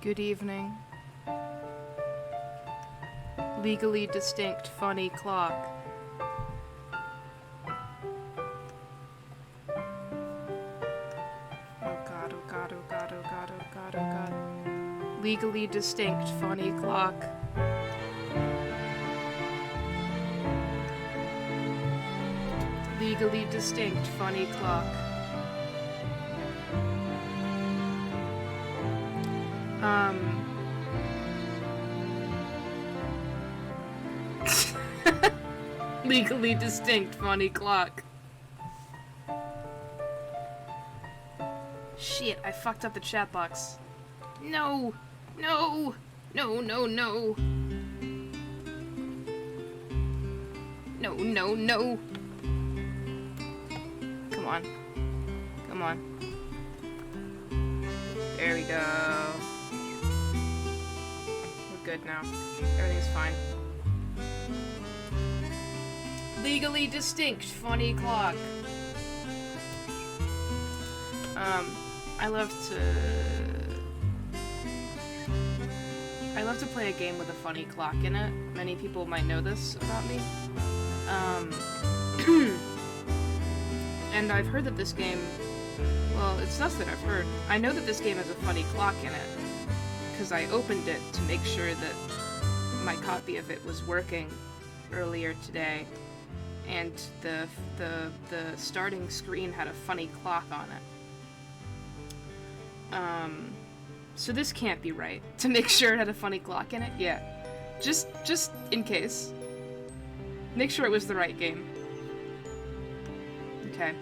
Good evening. Legally distinct funny clock. Oh god, oh god, oh god, oh god, oh god, oh god. Legally distinct funny clock. Legally distinct funny clock. Legally distinct funny clock. Shit, I fucked up the chat box. No! No! No, no, no! No, no, no! Come on. Come on. There we go. We're good now. Everything's fine. Legally distinct funny clock. I love to play a game with a funny clock in it. Many people might know this about me. And I've heard that this game, well, it's not that I've heard. I know that this game has a funny clock in it because I opened it to make sure that my copy of it was working earlier today. And the starting screen had a funny clock on it. So this can't be right. To make sure it had a funny clock in it? Yeah. Just in case. Make sure it was the right game. Okay.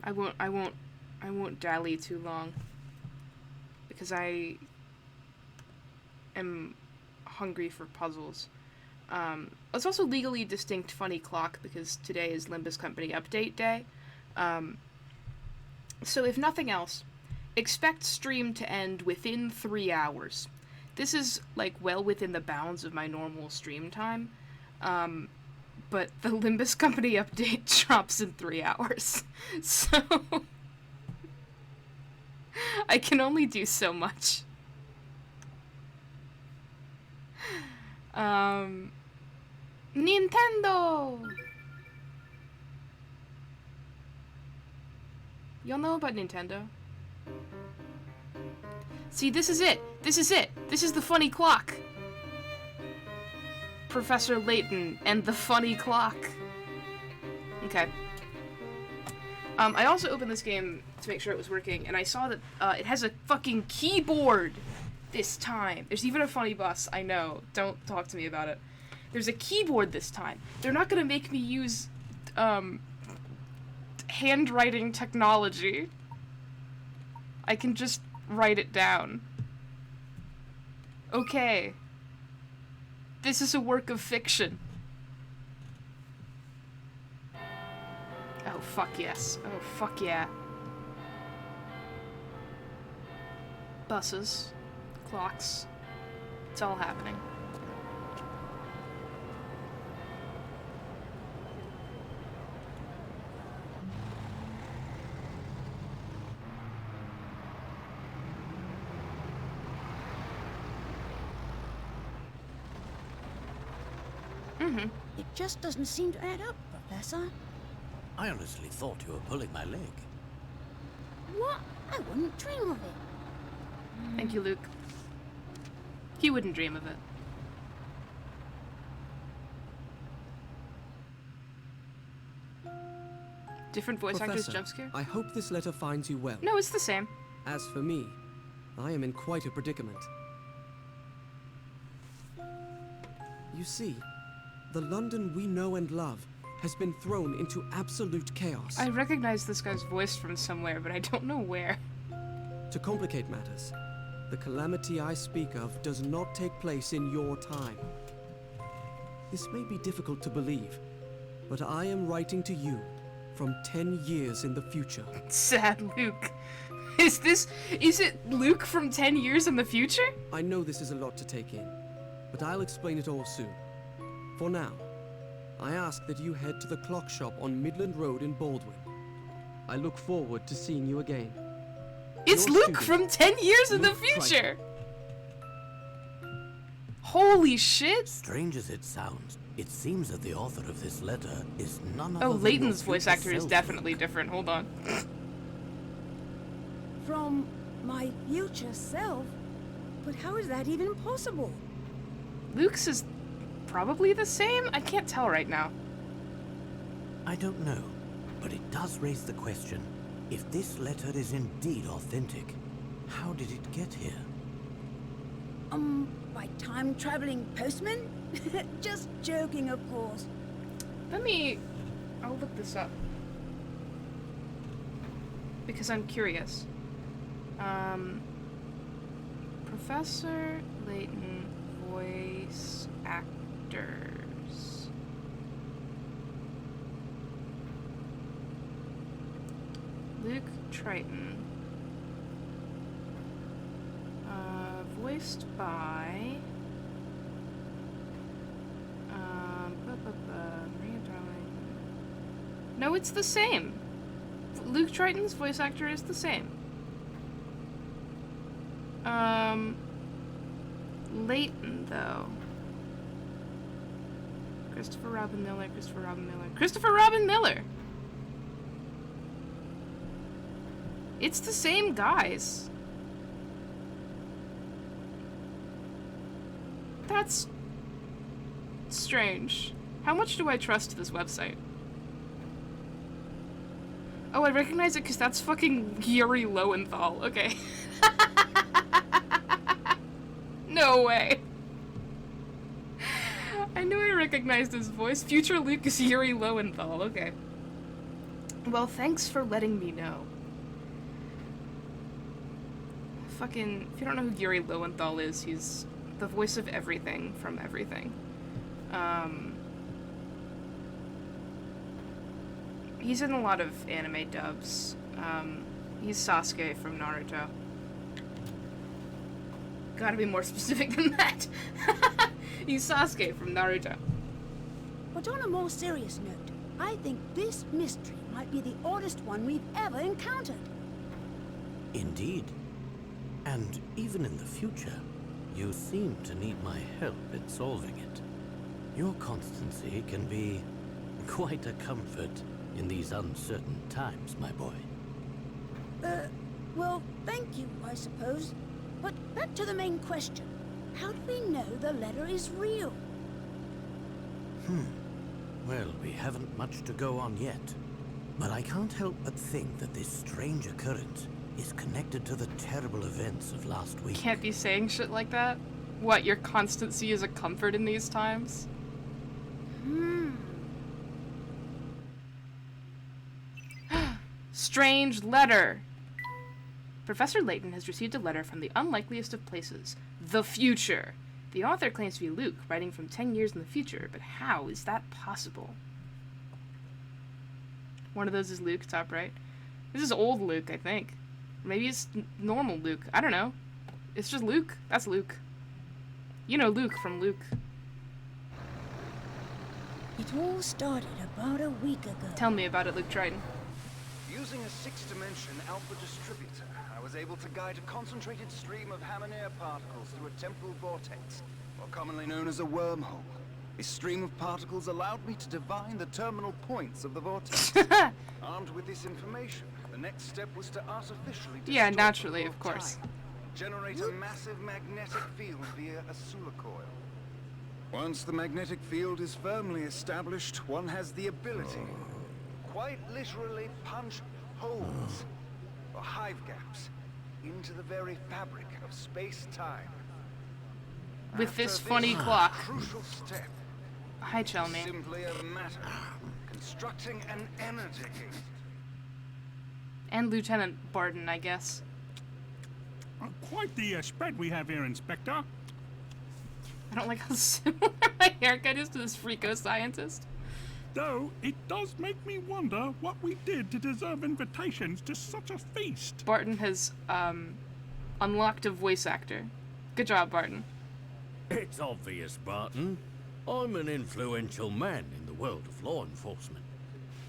I won't dally too long. Because I am hungry for puzzles. It's also legally distinct funny clock because today is Limbus Company update day. So if nothing else, expect stream to end within 3 hours. This is, like, well within the bounds of my normal stream time. But the Limbus Company update drops in 3 hours. So I can only do so much. Nintendo! Y'all know about Nintendo? See, this is it! This is it! This is the funny clock! Professor Layton and the funny clock. Okay. I also opened this game to make sure it was working, and I saw that it has a fucking keyboard this time. There's even a funny boss, I know. Don't talk to me about it. There's a keyboard this time. They're not gonna make me use, handwriting technology. I can just write it down. Okay. This is a work of fiction. Oh, fuck yes. Oh, fuck yeah. Buses. Clocks. It's all happening. It just doesn't seem to add up, Professor. I honestly thought you were pulling my leg. What? I wouldn't dream of it. Thank you, Luke. He wouldn't dream of it. Different voice actors Professor, jump scare? I hope this letter finds you well. No, it's the same. As for me, I am in quite a predicament. You see, the London we know and love has been thrown into absolute chaos. I recognize this guy's voice from somewhere, but I don't know where. To complicate matters, the calamity I speak of does not take place in your time. This may be difficult to believe, but I am writing to you from 10 years in the future. Sad Luke. Is it Luke from 10 years in the future? I know this is a lot to take in, but I'll explain it all soon. For now, I ask that you head to the clock shop on Midland Road in Baldwin. I look forward to seeing you again. It's Your Luke student, from 10 years in the Luke Triton. future! Holy shit! Strange as it sounds, it seems that the author of this letter is none other Oh, than Layton's your voice future actor is self, definitely Luke. different. Hold on. From my future self? But how is that even possible? Luke's is probably the same? I can't tell right now. I don't know, but it does raise the question, if this letter is indeed authentic, how did it get here? By time-traveling postman? Just joking, of course. I'll look this up. Because I'm curious. Professor Layton voice actors. Luke Triton. Voiced by... Maria Darling. No, it's the same. Luke Triton's voice actor is the same. Layton, though. Christopher Robin Miller. Christopher Robin Miller! It's the same guys. That's strange. How much do I trust this website? Oh, I recognize it because that's fucking Yuri Lowenthal. Okay. No way. I knew I recognized his voice. Future Luke is Yuri Lowenthal. Okay. Well, thanks for letting me know. Fucking, if you don't know who Yuri Lowenthal is, he's the voice of everything from everything. He's in a lot of anime dubs. He's Sasuke from Naruto. Gotta be more specific than that. He's Sasuke from Naruto. But on a more serious note, I think this mystery might be the oddest one we've ever encountered. Indeed. And even in the future, you seem to need my help in solving it. Your constancy can be quite a comfort in these uncertain times, my boy. Well, thank you, I suppose. But back to the main question. How do we know the letter is real? Well, we haven't much to go on yet. But I can't help but think that this strange occurrence is connected to the terrible events of last week. Can't be saying shit like that. What, your constancy is a comfort in these times? Strange letter. Professor Layton has received a letter from the unlikeliest of places, the future. The author claims to be Luke, writing from 10 years in the future, but how is that possible? One of those is Luke, top right. This is old Luke, I think. Maybe it's normal Luke. I don't know. It's just Luke. That's Luke. You know Luke from Luke. It all started about a week ago. Tell me about it, Luke Triton. Using a six-dimension alpha distributor, I was able to guide a concentrated stream of Hammer particles through a temporal vortex, or commonly known as a wormhole. This stream of particles allowed me to divine the terminal points of the vortex. Armed with this information, the next step was to artificially Yeah, distort naturally, the of flow course. time, generate a massive magnetic field via a Sula coil. Once the magnetic field is firmly established, one has the ability, quite literally, punch holes or hive gaps into the very fabric of space-time. With After this funny this clock. crucial step, Hi, Chelmy. simply a matter of constructing an energy gate. And Lieutenant Barton, I guess. Quite the spread we have here, Inspector. I don't like how similar my haircut is to this freako scientist. Though, it does make me wonder what we did to deserve invitations to such a feast. Barton has, unlocked a voice actor. Good job, Barton. It's obvious, Barton. I'm an influential man in the world of law enforcement.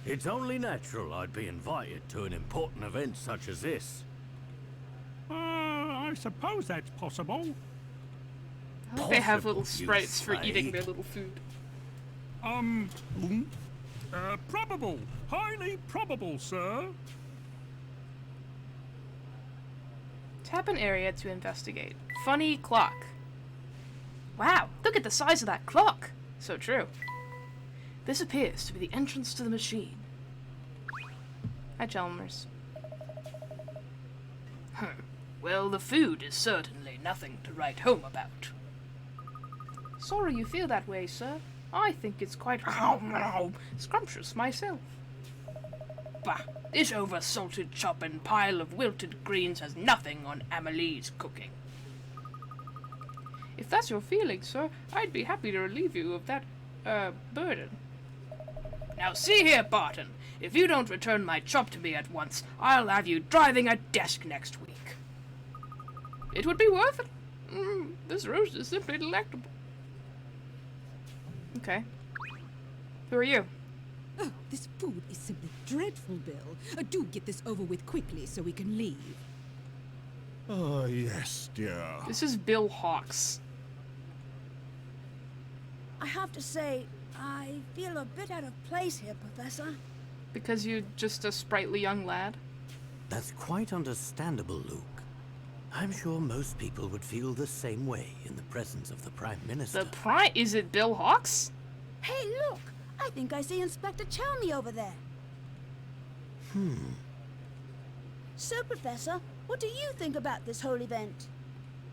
It's only natural I'd be invited to an important event such as this. I suppose that's possible. I hope they have Possible, little sprites for you eating say? their little food. Probable. Highly probable, sir. Tap an area to investigate. Funny clock. Wow, look at the size of that clock. So true. This appears to be the entrance to the machine. Hi, Chalmers. Well, the food is certainly nothing to write home about. Sorry you feel that way, sir. I think it's quite scrumptious myself. Bah, this over-salted chop and pile of wilted greens has nothing on Amelie's cooking. If that's your feeling, sir, I'd be happy to relieve you of that, burden. Now see here, Barton. If you don't return my chop to me at once, I'll have you driving a desk next week. It would be worth it. This roast is simply delectable. Okay. Who are you? Oh, this food is simply dreadful, Bill. Do get this over with quickly so we can leave. Oh, yes, dear. This is Bill Hawks. I have to say, I feel a bit out of place here, Professor. Because you're just a sprightly young lad? That's quite understandable, Luke. I'm sure most people would feel the same way in the presence of the Prime Minister. Is it Bill Hawks? Hey, look! I think I see Inspector Chelmy over there. So, Professor, what do you think about this whole event?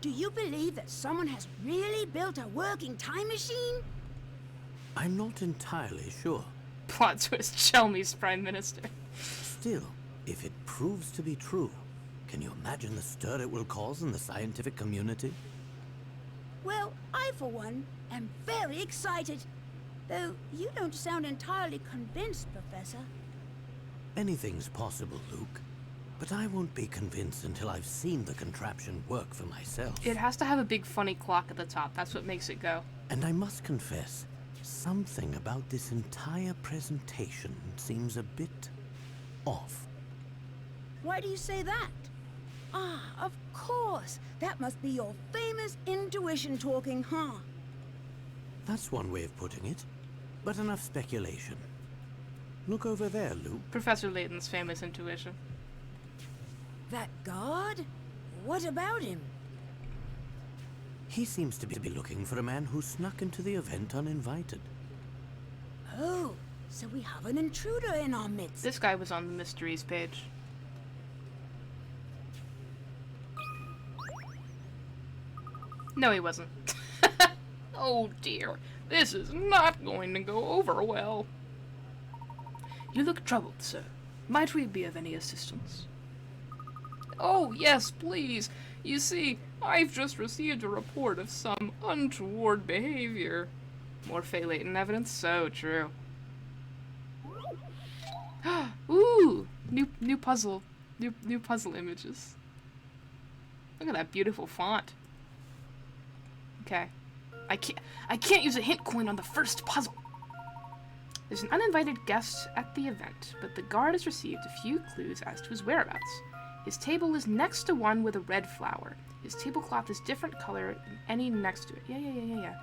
Do you believe that someone has really built a working time machine? I'm not entirely sure. Plot twist, Chelmy's Prime Minister. Still, if it proves to be true, can you imagine the stir it will cause in the scientific community? Well, I, for one, am very excited. Though you don't sound entirely convinced, Professor. Anything's possible, Luke. But I won't be convinced until I've seen the contraption work for myself. It has to have a big funny clock at the top. That's what makes it go. And I must confess, something about this entire presentation seems a bit off. Why do you say that? Ah, of course. That must be your famous intuition talking, huh? That's one way of putting it. But enough speculation. Look over there, Luke. Professor Layton's famous intuition. That guard? What about him? He seems to be looking for a man who snuck into the event uninvited. Oh, so we have an intruder in our midst. This guy was on the mysteries page. No, he wasn't. Oh dear, this is not going to go over well. You look troubled, sir. Might we be of any assistance? Oh, yes, please. You see, I've just received a report of some untoward behavior. More Fay Layton evidence? So true. Ooh! New puzzle. New puzzle images. Look at that beautiful font. Okay. I can't use a hint coin on the first puzzle. There's an uninvited guest at the event, but the guard has received a few clues as to his whereabouts. His table is next to one with a red flower. His tablecloth is different color than any next to it. Yeah.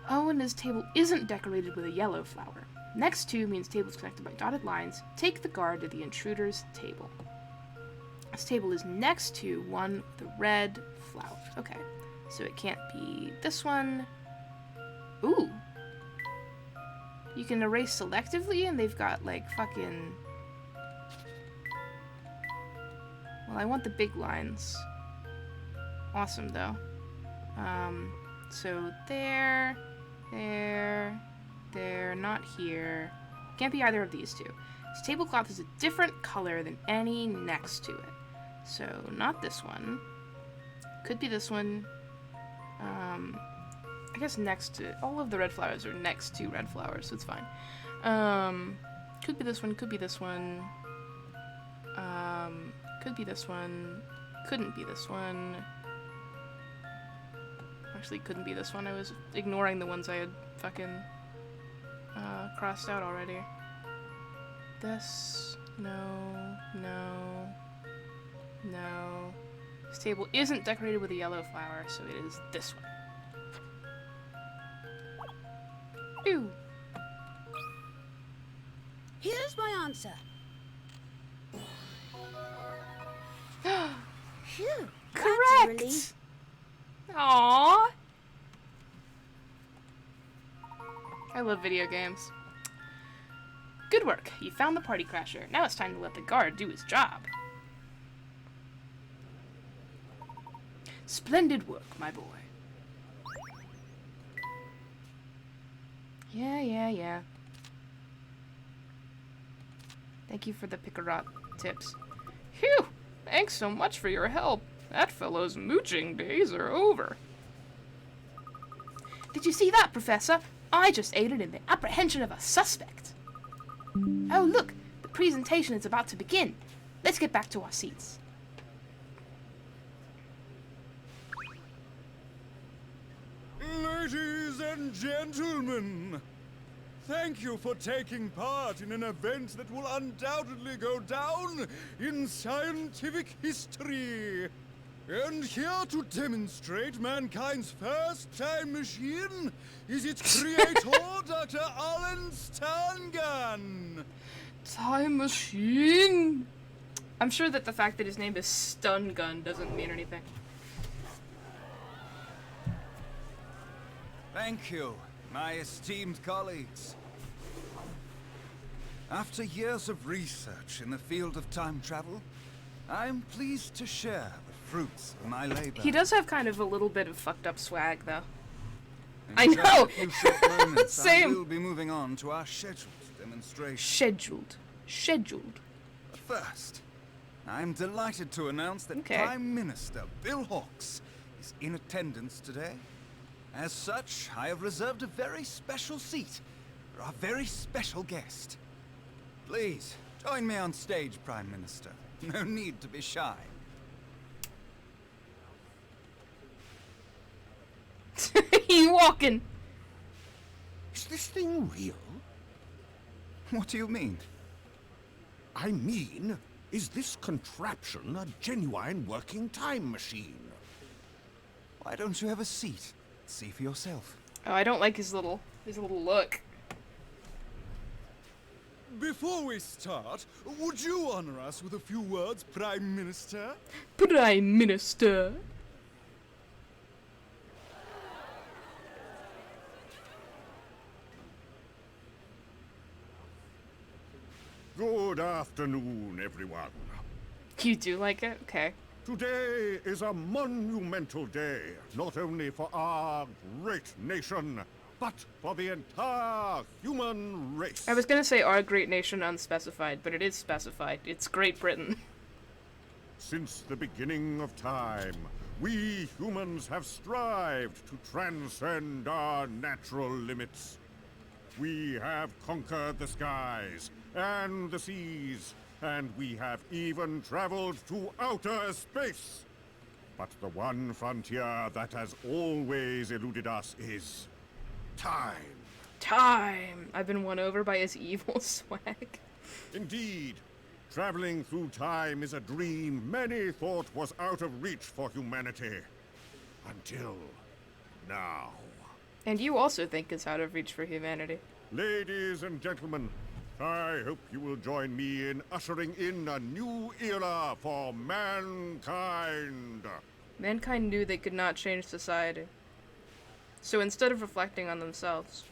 Oh, and his table isn't decorated with a yellow flower. Next to means tables connected by dotted lines. Take the guard to the intruder's table. His table is next to one with a red flower. Okay, so it can't be this one. Ooh. You can erase selectively, and they've got, like, fucking... Well, I want the big lines. Awesome, though. So there, not here. Can't be either of these two. This tablecloth is a different color than any next to it. So, not this one. Could be this one. I guess next to... All of the red flowers are next to red flowers, so it's fine. Could be this one, could be this one. Could be this one. Couldn't be this one. Actually, couldn't be this one. I was ignoring the ones I had fucking crossed out already. This. No. This table isn't decorated with a yellow flower, so it is this one. Ew. Here's my answer. Phew, that's a relief. Correct! Aww. I love video games. Good work. You found the party crasher. Now it's time to let the guard do his job. Splendid work, my boy. Yeah. Thank you for the Picarot tips. Phew! Thanks so much for your help. That fellow's mooching days are over. Did you see that, Professor? I just aided in the apprehension of a suspect. Oh, look! The presentation is about to begin. Let's get back to our seats. Ladies and gentlemen, thank you for taking part in an event that will undoubtedly go down in scientific history. And here to demonstrate mankind's first time machine is its creator, Dr. Alan Stangan. Time machine! I'm sure that the fact that his name is Stun Gun doesn't mean anything. Thank you, my esteemed colleagues. After years of research in the field of time travel, I'm pleased to share the fruits of my labor. He does have kind of a little bit of fucked up swag, though. In I just know! a few short moments, Same. I will be moving on to our scheduled demonstration. Scheduled. But first, I'm delighted to announce that Okay. Prime Minister Bill Hawks is in attendance today. As such, I have reserved a very special seat for our very special guest. Please, join me on stage, Prime Minister. No need to be shy. You walking? Is this thing real? What do you mean? I mean, is this contraption a genuine working time machine? Why don't you have a seat? See for yourself. Oh, I don't like his little look. Before we start, would you honor us with a few words, Prime Minister? Prime Minister. Good afternoon, everyone. You do like it? Okay. Today is a monumental day, not only for our great nation, but for the entire human race. I was gonna say our great nation unspecified, but it is specified. It's Great Britain. Since the beginning of time, we humans have strived to transcend our natural limits. We have conquered the skies and the seas, and we have even traveled to outer space. But the one frontier that has always eluded us is time. Time. I've been won over by his evil swag. Indeed, traveling through time is a dream many thought was out of reach for humanity. Until now. And you also think it's out of reach for humanity. Ladies and gentlemen, I hope you will join me in ushering in a new era for mankind. Mankind knew they could not change society. So instead of reflecting on themselves.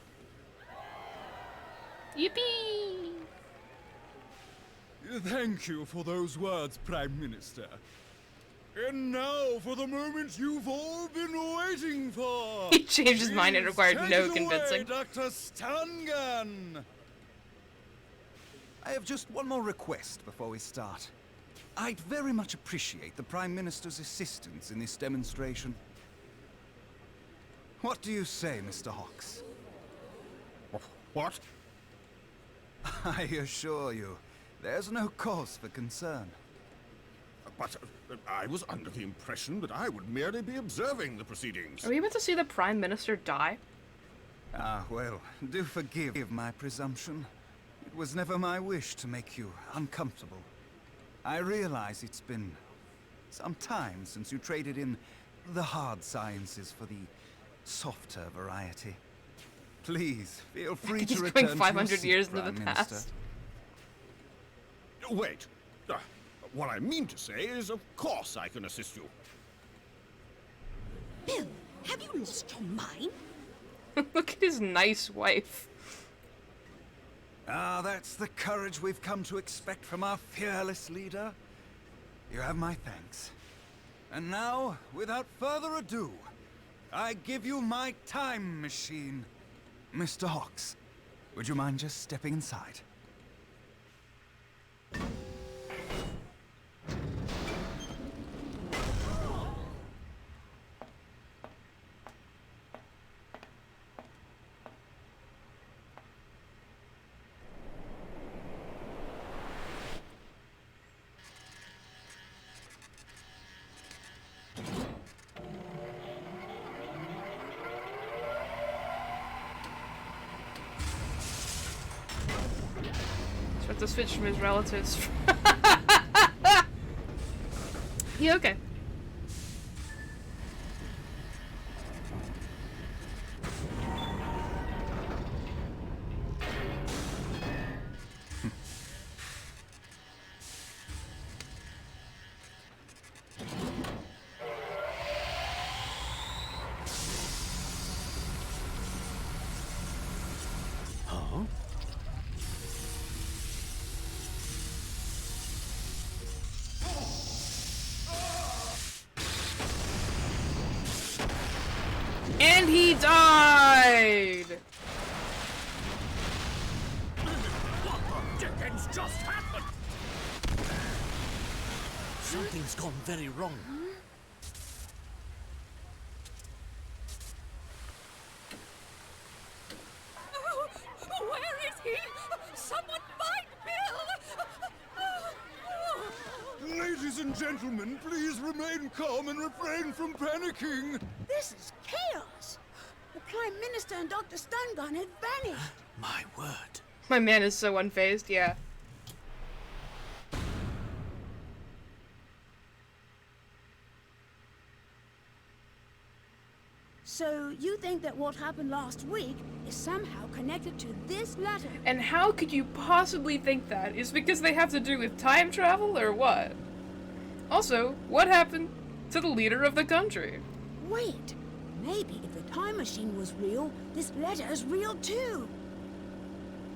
Yippee! Thank you for those words, Prime Minister. And now for the moment you've all been waiting for. He changed his mind and Please required take no it convincing. away, Dr. Stangan. I have just one more request before we start. I'd very much appreciate the Prime Minister's assistance in this demonstration. What do you say, Mr. Hawks? What? I assure you, there's no cause for concern. But I was under the impression that I would merely be observing the proceedings. Are we about to see the Prime Minister die? Ah, well, do forgive my presumption. It was never my wish to make you uncomfortable. I realize it's been some time since you traded in the hard sciences for the softer variety. Please, feel free to He's return going to 500 your seat, years into the Prime Minister. past. Wait. What I mean to say is, of course I can assist you. Bill, have you lost your mind? Look at his nice wife. Ah, that's the courage we've come to expect from our fearless leader. You have my thanks. And now, without further ado, I give you my time machine. Mr. Hawks, would you mind just stepping inside? To switch from his relatives. Yeah, okay. Huh? And he died! What the dickens just happened? Something's gone very wrong. Oh, where is he? Someone find Bill! Ladies and gentlemen, please remain calm and refrain from panicking. This is chaos. The Prime Minister and Dr. Stungun had vanished. My word. My man is so unfazed, yeah. So you think that what happened last week is somehow connected to this letter? And how could you possibly think that? Is because they have to do with time travel, or what? Also, what happened to the leader of the country? Wait, maybe if the time machine was real, this letter is real too.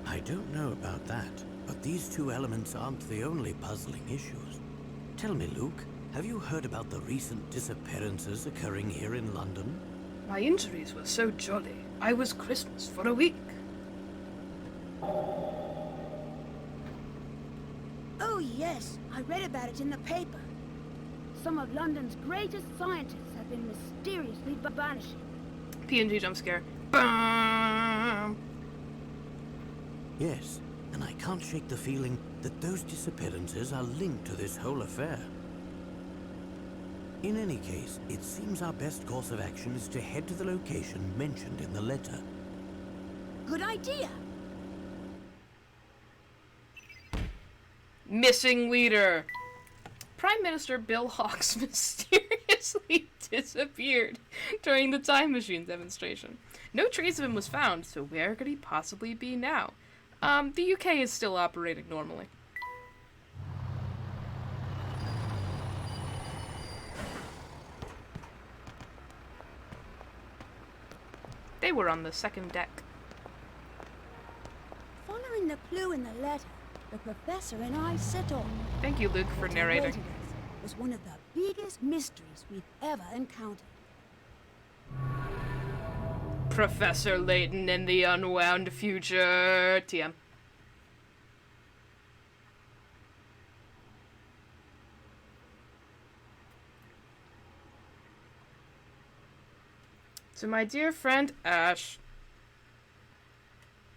I don't know about that, but these two elements aren't the only puzzling issues. Tell me, Luke, have you heard about the recent disappearances occurring here in London? My injuries were so jolly. I was Christmas for a week. Oh yes, I read about it in the paper. Some of London's greatest scientists have been mysteriously vanishing. PNG jump scare. Bam! Yes, and I can't shake the feeling that those disappearances are linked to this whole affair. In any case, it seems our best course of action is to head to the location mentioned in the letter. Good idea. Missing leader. Prime Minister Bill Hawks mysteriously disappeared during the time machine demonstration. No trace of him was found, so where could he possibly be now? The UK is still operating normally. They were on the second deck. Following the clue in the letter, the professor and I set off. Thank you, Luke, for What narrating. awaited us was one of the biggest mysteries we've ever encountered. Professor Layton in the unwound future. TM. To my dear friend Ash.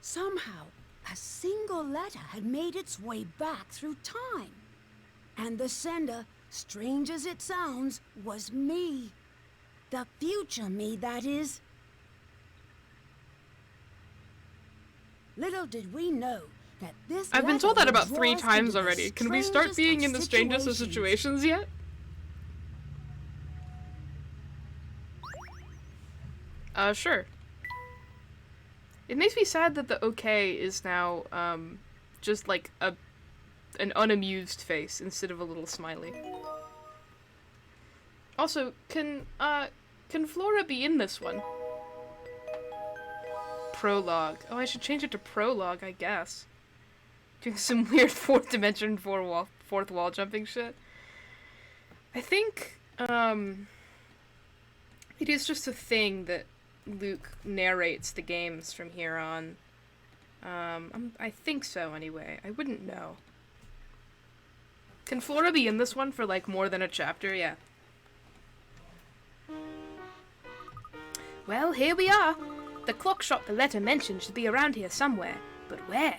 Somehow, a single letter had made its way back through time. And the sender, strange as it sounds, was me. The future me, that is. Little did we know that this I've been letter told that would about draw 3 us times into the already. Can we start strangest being of in the strangest of situations yet? Sure. It makes me sad that the okay is now, just like an unamused face instead of a little smiley. Also, can Flora be in this one? Prologue. Oh, I should change it to prologue, I guess. Doing some weird fourth dimension, fourth wall jumping shit. I think, it is just a thing that Luke narrates the games from here on. I think so, anyway. I wouldn't know. Can Flora be in this one for, like, more than a chapter? Yeah. Well, here we are. The clock shop the letter mentioned should be around here somewhere, but where?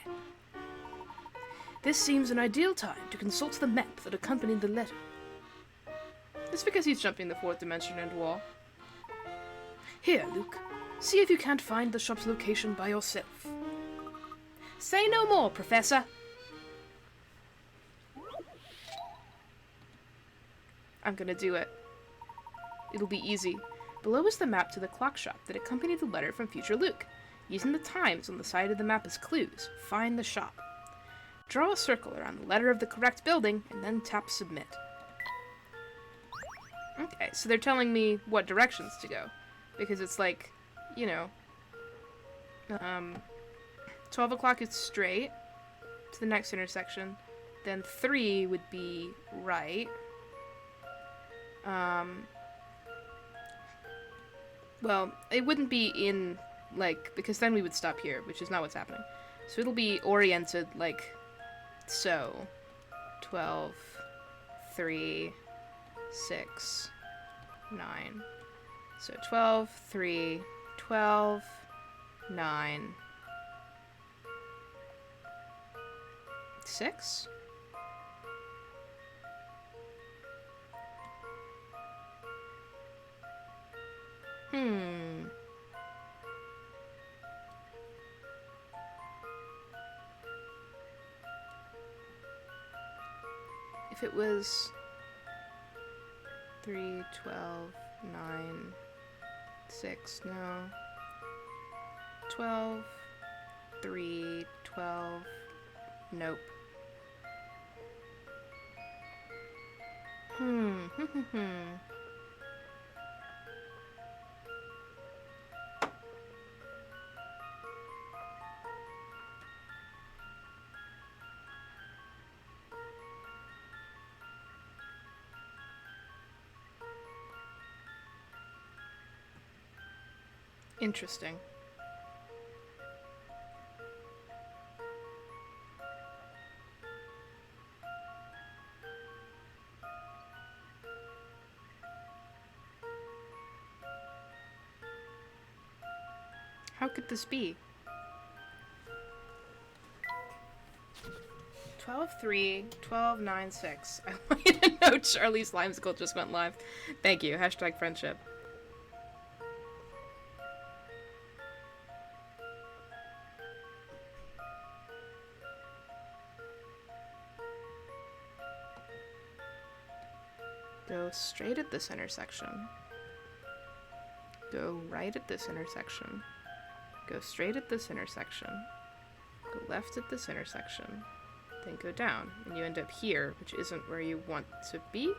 This seems an ideal time to consult the map that accompanied the letter. It's because he's jumping the fourth dimension and wall. Here, Luke. See if you can't find the shop's location by yourself. Say no more, Professor. I'm gonna do it. It'll be easy. Below is the map to the clock shop that accompanied the letter from future Luke. Using the times on the side of the map as clues, find the shop. Draw a circle around the letter of the correct building, and then tap submit. Okay, so they're telling me what directions to go. Because it's like, you know, 12 o'clock is straight to the next intersection. Then 3 would be right. Well, it wouldn't be in, like, because then we would stop here, which is not what's happening. So it'll be oriented, like, so. 12, 3, 6, 9. So 12, 3, 12, 9, 6? If it was 3, 12, 9, 6, no. 12, 3, 12, nope. Interesting. How could this be? 12-3, 12-9-6. I want you to know Charlie's Limesicle just went live. Thank you. Hashtag friendship. Go straight at this intersection. Go right at this intersection. Go straight at this intersection. Go left at this intersection. Then go down. And you end up here, which isn't where you want to be.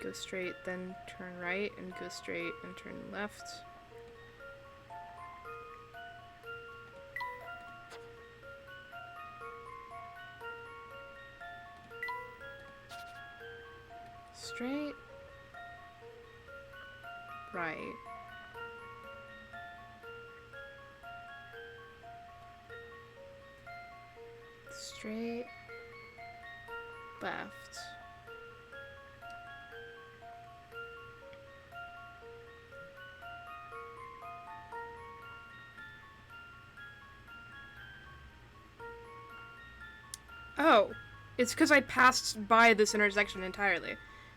Go straight, then turn right, and go straight and turn left. Straight, right, straight, left, oh, it's because I passed by this intersection entirely.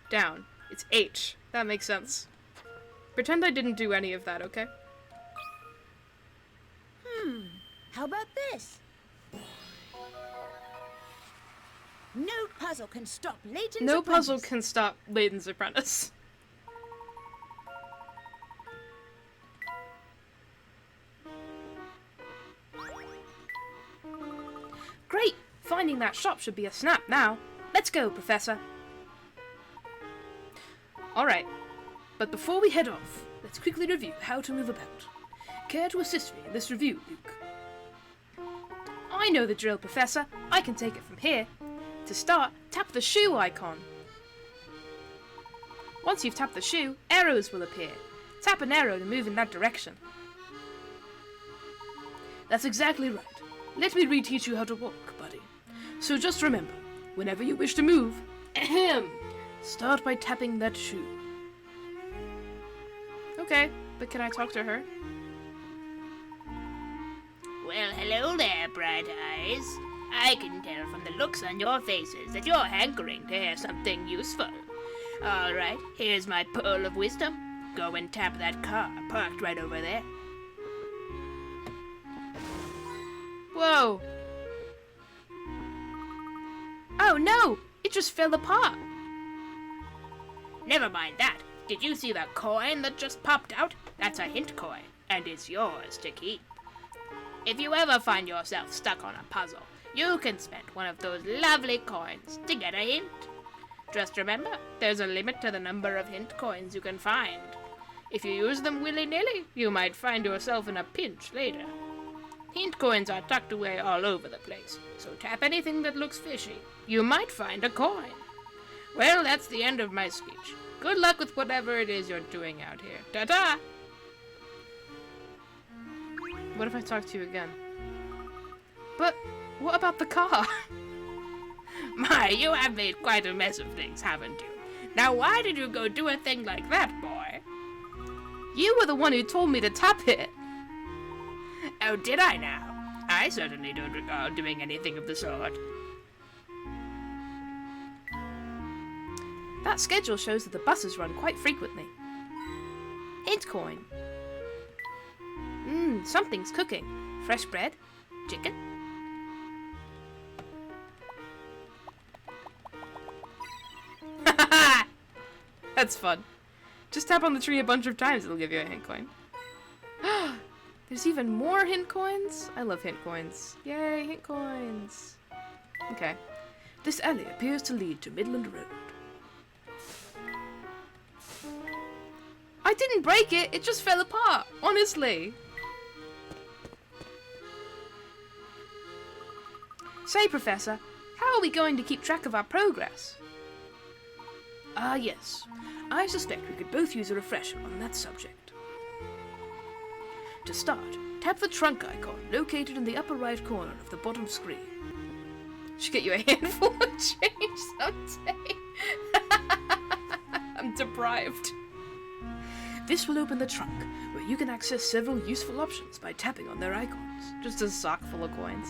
Down. It's H. That makes sense. Pretend I didn't do any of that, okay? How about this? No puzzle can stop Layton's No apprentice. puzzle can stop Layton's apprentice. Great! Finding that shop should be a snap now. Let's go, Professor. Alright, but before we head off, let's quickly review how to move about. Care to assist me in this review, Luke? I know the drill, Professor. I can take it from here. To start, tap the shoe icon. Once you've tapped the shoe, arrows will appear. Tap an arrow to move in that direction. That's exactly right. Let me reteach you how to walk, buddy. So just remember, whenever you wish to move, start by tapping that shoe. Okay, but can I talk to her? Well, hello there, Bright Eyes. I can tell from the looks on your faces that you're hankering to hear something useful. All right, here's my pearl of wisdom. Go and tap that car parked right over there. Whoa! Oh no! It just fell apart! Never mind that. Did you see that coin that just popped out? That's a hint coin, and it's yours to keep. If you ever find yourself stuck on a puzzle, you can spend one of those lovely coins to get a hint. Just remember, there's a limit to the number of hint coins you can find. If you use them willy-nilly, you might find yourself in a pinch later. Hint coins are tucked away all over the place, so tap anything that looks fishy. You might find a coin. Well, that's the end of my speech. Good luck with whatever it is you're doing out here. Ta-ta! What if I talk to you again? But what about the car? My, you have made quite a mess of things, haven't you? Now why did you go do a thing like that, boy? You were the one who told me to tap it. Oh, did I now? I certainly don't recall doing anything of the sort. That schedule shows that the buses run quite frequently. Hint coin. Something's cooking. Fresh bread? Chicken? That's fun. Just tap on the tree a bunch of times, it'll give you a hint coin. There's even more hint coins? I love hint coins. Yay, hint coins. Okay. This alley appears to lead to Midland Road. I didn't break it, it just fell apart, honestly. Say, Professor, how are we going to keep track of our progress? Ah, yes. I suspect we could both use a refresher on that subject. To start, tap the trunk icon located in the upper right corner of the bottom screen. Should get you a handful of change someday. I'm deprived. This will open the trunk, where you can access several useful options by tapping on their icons. Just a sock full of coins.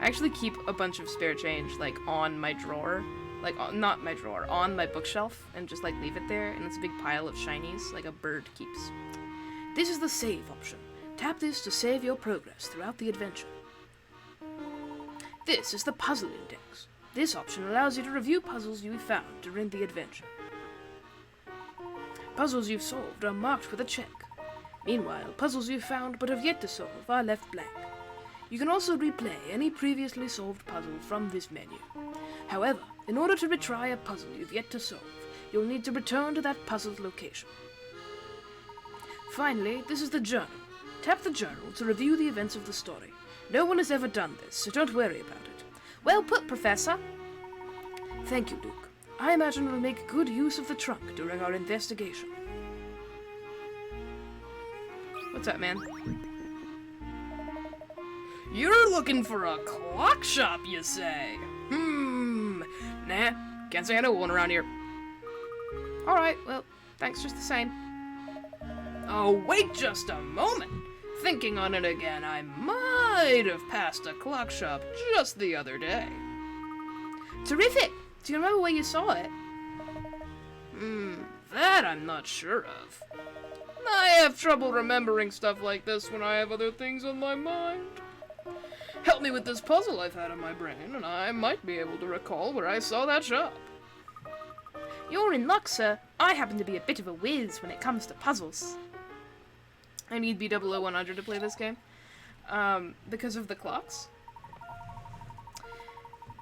I actually keep a bunch of spare change, like, on my drawer. Like, not my drawer, on my bookshelf, and just, like, leave it there, and it's a big pile of shinies, like a bird keeps. This is the save option. Tap this to save your progress throughout the adventure. This is the puzzle index. This option allows you to review puzzles you found during the adventure. Puzzles you've solved are marked with a check. Meanwhile, puzzles you've found but have yet to solve are left blank. You can also replay any previously solved puzzle from this menu. However, in order to retry a puzzle you've yet to solve, you'll need to return to that puzzle's location. Finally, this is the journal. Tap the journal to review the events of the story. No one has ever done this, so don't worry about it. Well put, Professor! Thank you, Luke. I imagine we'll make good use of the trunk during our investigation. What's up, man? You're looking for a clock shop, you say? Nah, can't say I know one around here. Alright, well, thanks just the same. Oh, wait just a moment! Thinking on it again, I might have passed a clock shop just the other day. Terrific! Do you remember where you saw it? That I'm not sure of. I have trouble remembering stuff like this when I have other things on my mind. Help me with this puzzle I've had on my brain, and I might be able to recall where I saw that shop. You're in luck, sir. I happen to be a bit of a whiz when it comes to puzzles. I need B00-100 to play this game. Because of the clocks.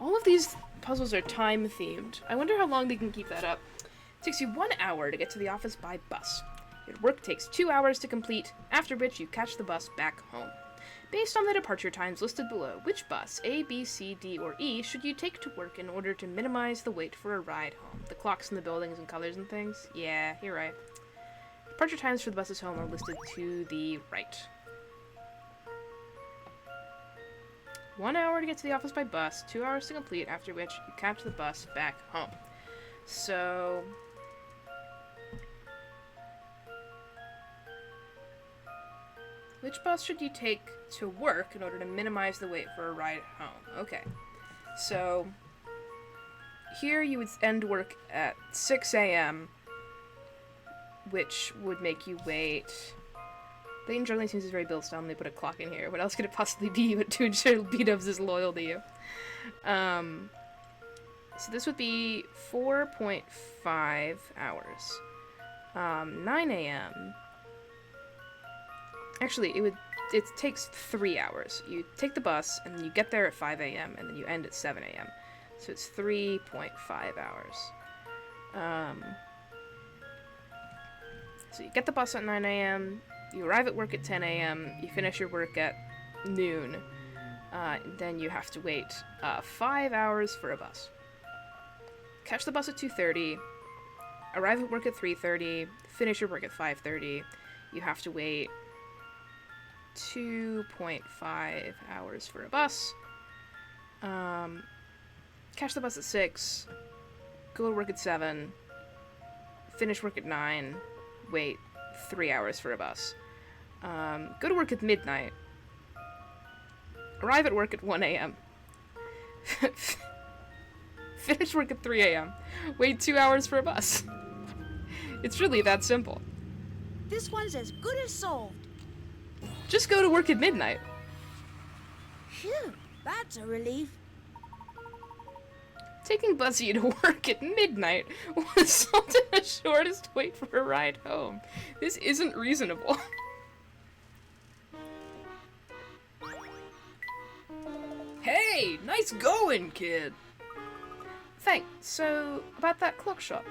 All of these puzzles are time-themed. I wonder how long they can keep that up. It takes you 1 hour to get to the office by bus. Your work takes 2 hours to complete, after which you catch the bus back home. Based on the departure times listed below, which bus, A, B, C, D, or E, should you take to work in order to minimize the wait for a ride home? The clocks in the buildings and colors and things? Yeah, you're right. Departure times for the buses home are listed to the right. 1 hour to get to the office by bus, 2 hours to complete, after which you catch the bus back home. So... which bus should you take to work in order to minimize the wait for a ride home? Okay. So, here you would end work at 6 a.m., which would make you wait... Layton generally seems very built style when they put a clock in here. What else could it possibly be but to ensure B-dubs is loyal to you? So this would be 4.5 hours. 9 a.m. Actually, it takes 3 hours. You take the bus, and then you get there at 5 a.m., and then you end at 7 a.m. So it's 3.5 hours. So you get the bus at 9 a.m., you arrive at work at 10 a.m., you finish your work at noon, then you have to wait 5 hours for a bus. Catch the bus at 2:30, arrive at work at 3:30, finish your work at 5:30, you have to wait 2.5 hours for a bus. Catch the bus at 6, go to work at 7, finish work at 9, wait 3 hours for a bus. Go to work at midnight, arrive at work at 1 a.m. Finish work at 3 a.m. Wait 2 hours for a bus. It's really that simple. This one's as good as solved. Just go to work at midnight. Phew, that's a relief. Taking Buzzy to work at midnight will result in the shortest wait for a ride home. This isn't reasonable. Hey, nice going, kid. Thanks. So, about that clock shop.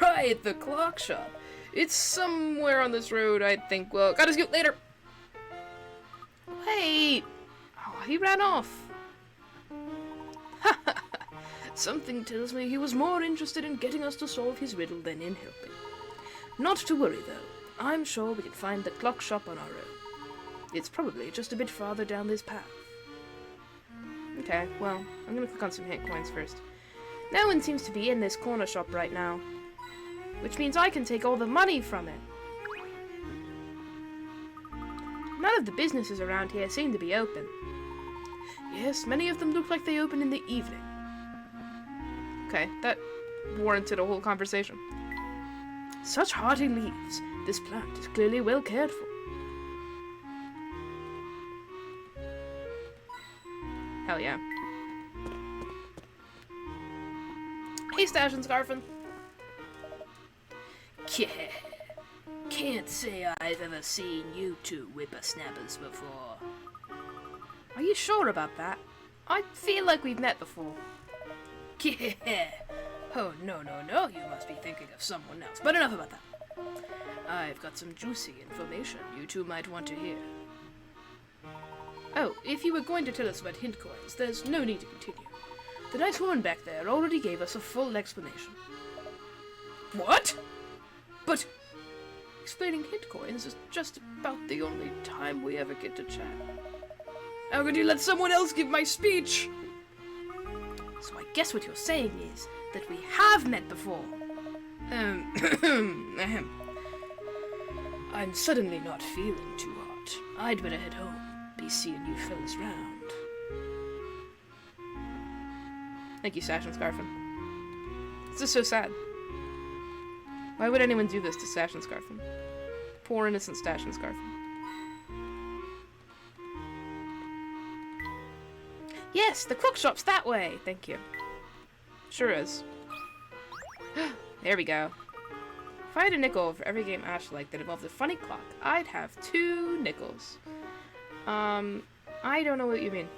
Right, the clock shop. It's somewhere on this road, I think. Well, gotta scoot later. Wait. Oh, he ran off. Something tells me he was more interested in getting us to solve his riddle than in helping. Not to worry, though. I'm sure we can find the clock shop on our own. It's probably just a bit farther down this path. Okay, well, I'm gonna click on some hint coins first. No one seems to be in this corner shop right now, which means I can take all the money from it. None of the businesses around here seem to be open. Yes, many of them look like they open in the evening. Okay, that warranted a whole conversation. Such hardy leaves. This plant is clearly well cared for. Hell yeah. Hey, Stash and Scarfin. Yeah. Can't say I've ever seen you two whippersnappers before. Are you sure about that? I feel like we've met before. Yeah. Oh, no. You must be thinking of someone else. But enough about that. I've got some juicy information you two might want to hear. Oh, if you were going to tell us about hint coins, there's no need to continue. The nice woman back there already gave us a full explanation. What? But explaining hint coins is just about the only time we ever get to chat. How could you let someone else give my speech? So I guess what you're saying is that we have met before. I'm suddenly not feeling too hot. I'd better head home. Be seeing you fellas round. Thank you, Sash and Scarfin. This is so sad. Why would anyone do this to Stash and Scarfin? Poor innocent Stash and Scarfin. Yes, the cook shop's that way. Thank you. Sure is. There we go. If I had a nickel for every game Ash liked that involved a funny clock, I'd have 2 nickels. I don't know what you mean.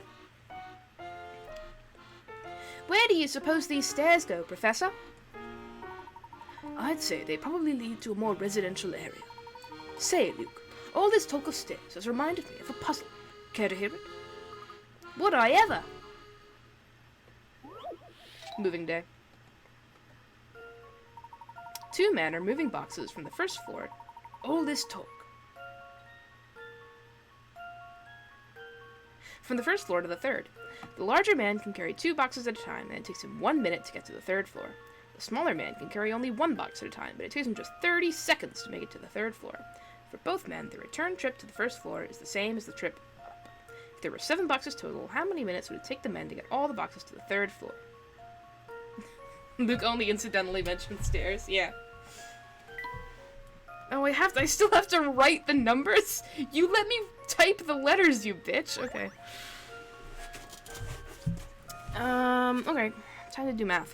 Where do you suppose these stairs go, Professor? I'd say they probably lead to a more residential area. Say, Luke, all this talk of stairs has reminded me of a puzzle. Care to hear it? Would I ever? Moving day. 2 men are moving boxes from the first floor. All this talk. From the first floor to the third. The larger man can carry 2 boxes at a time, and it takes him 1 minute to get to the third floor. The smaller man can carry only 1 box at a time, but it takes him just 30 seconds to make it to the third floor. For both men, the return trip to the first floor is the same as the trip up. If there were 7 boxes total, how many minutes would it take the men to get all the boxes to the third floor? Luke only incidentally mentioned stairs, yeah. Oh, I still have to write the numbers? You let me type the letters, you bitch. Okay. Okay. Time to do math.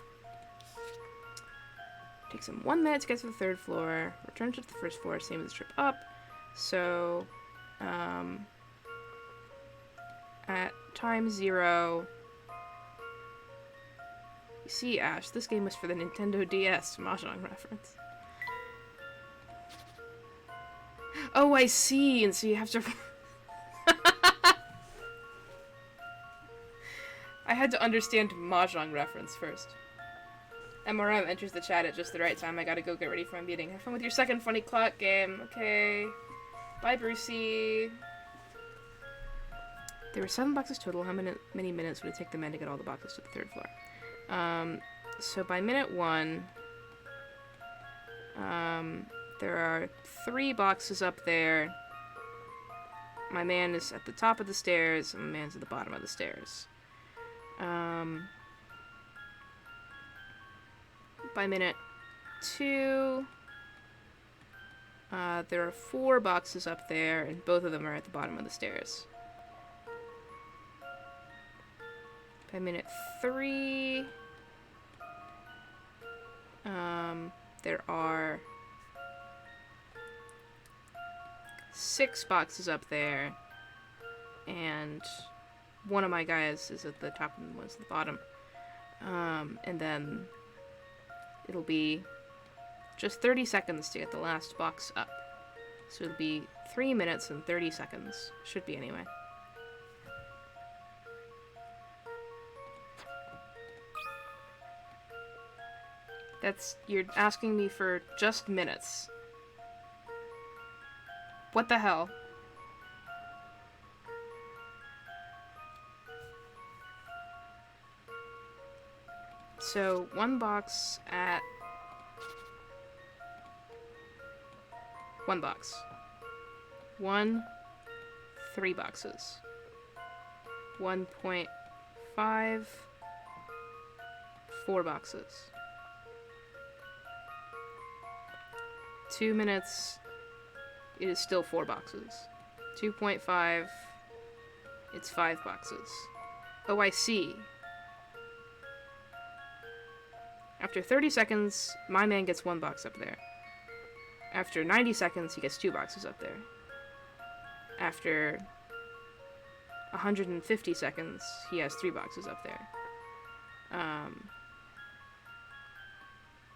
Takes him 1 minute to get to the third floor. Return to the first floor, same as the trip up. So, at time 0... You see, Ash, this game was for the Nintendo DS, Mahjong reference. Oh, I see, and so you have to... I had to understand Mahjong reference first. MRM enters the chat at just the right time. I gotta go get ready for my meeting. Have fun with your second funny clock game. Okay. Bye, Brucey. There were 7 boxes total. How many minutes would it take the men to get all the boxes to the third floor? So by minute 1, there are 3 boxes up there. My man is at the top of the stairs, and my man's at the bottom of the stairs. By minute 2, there are 4 boxes up there, and both of them are at the bottom of the stairs. By minute 3, there are 6 boxes up there, and one of my guys is at the top and one's at the bottom. And then it'll be just 30 seconds to get the last box up. So it'll be 3 minutes and 30 seconds. Should be anyway. You're asking me for just minutes. What the hell? So, 1 box at... 1 box. 1, 3 boxes. 1.5, 4 boxes. 2 minutes, it is still 4 boxes. 2.5, it's 5 boxes. Oh, I see. After 30 seconds, my man gets 1 box up there. After 90 seconds, he gets 2 boxes up there. After 150 seconds, he has 3 boxes up there.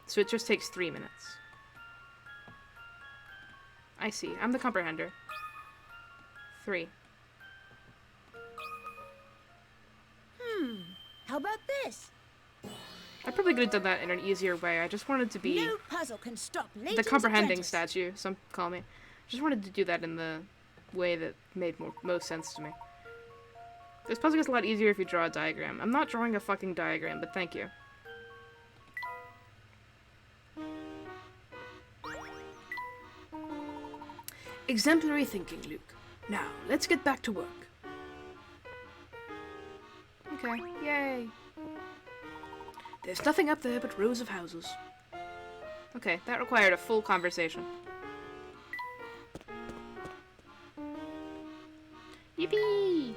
So it just takes 3 minutes. I see. I'm the comprehender. 3. How about this? I probably could have done that in an easier way. I just wanted to be No puzzle can stop the Layton's comprehending apprentice. statue, some call me. Just wanted to do that in the way that made most sense to me. This puzzle gets a lot easier if you draw a diagram. I'm not drawing a fucking diagram, but thank you. Exemplary thinking, Luke. Now, let's get back to work. Okay, yay. There's nothing up there but rows of houses. Okay, that required a full conversation. Yippee!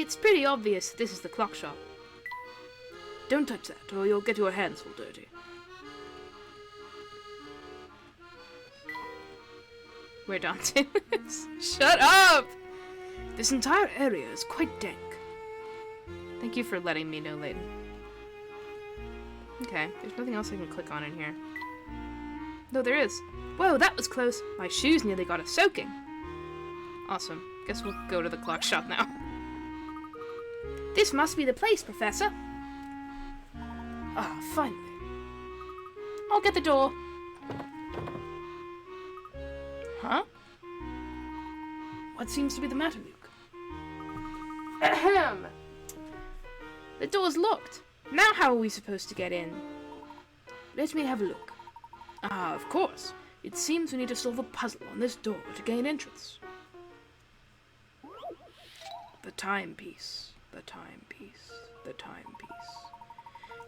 It's pretty obvious this is the clock shop. Don't touch that, or you'll get your hands all dirty. Where Dante lives? Shut up! This entire area is quite dank. Thank you for letting me know, Layton. Okay, there's nothing else I can click on in here. No, there is. Whoa, that was close. My shoes nearly got a soaking. Awesome. Guess we'll go to the clock shop now. This must be the place, Professor. Ah, finally. I'll get the door. Huh? What seems to be the matter, Luke? Ahem. The door's locked. Now how are we supposed to get in? Let me have a look. Ah, of course. It seems we need to solve a puzzle on this door to gain entrance. The timepiece. The timepiece. The timepiece.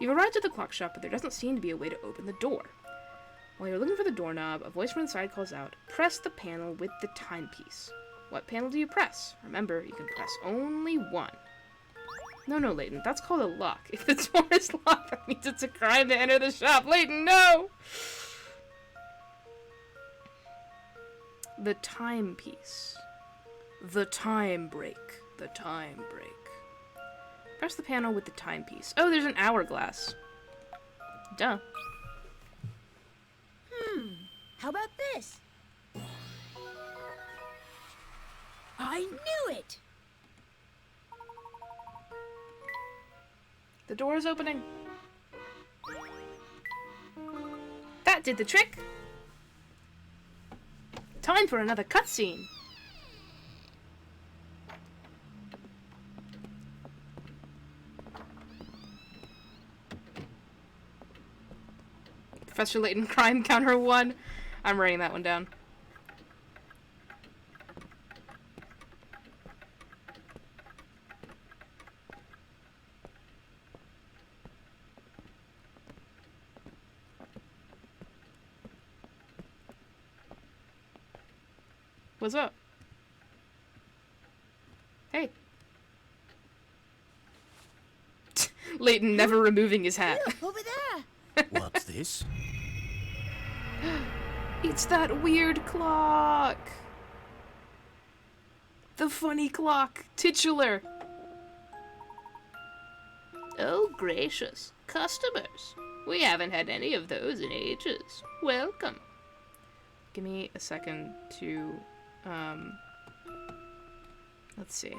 You've arrived at the clock shop, but there doesn't seem to be a way to open the door. While you're looking for the doorknob, a voice from inside calls out, "Press the panel with the timepiece." What panel do you press? Remember, you can press only one. No, Layton, that's called a lock. If the door is locked, that means it's a crime to enter the shop. Layton, no! The timepiece. The time break. The time break. Press the panel with the timepiece. Oh, there's an hourglass. Duh. How about this? I knew it! The door is opening. That did the trick. Time for another cutscene. Professor Layton, crime counter 1. I'm writing that one down. What's up? Hey. Layton never removing his hat. Look, over there! What's this? It's that weird clock. The funny clock. Titular. Oh, gracious. Customers. We haven't had any of those in ages. Welcome. Give me a second to, let's see.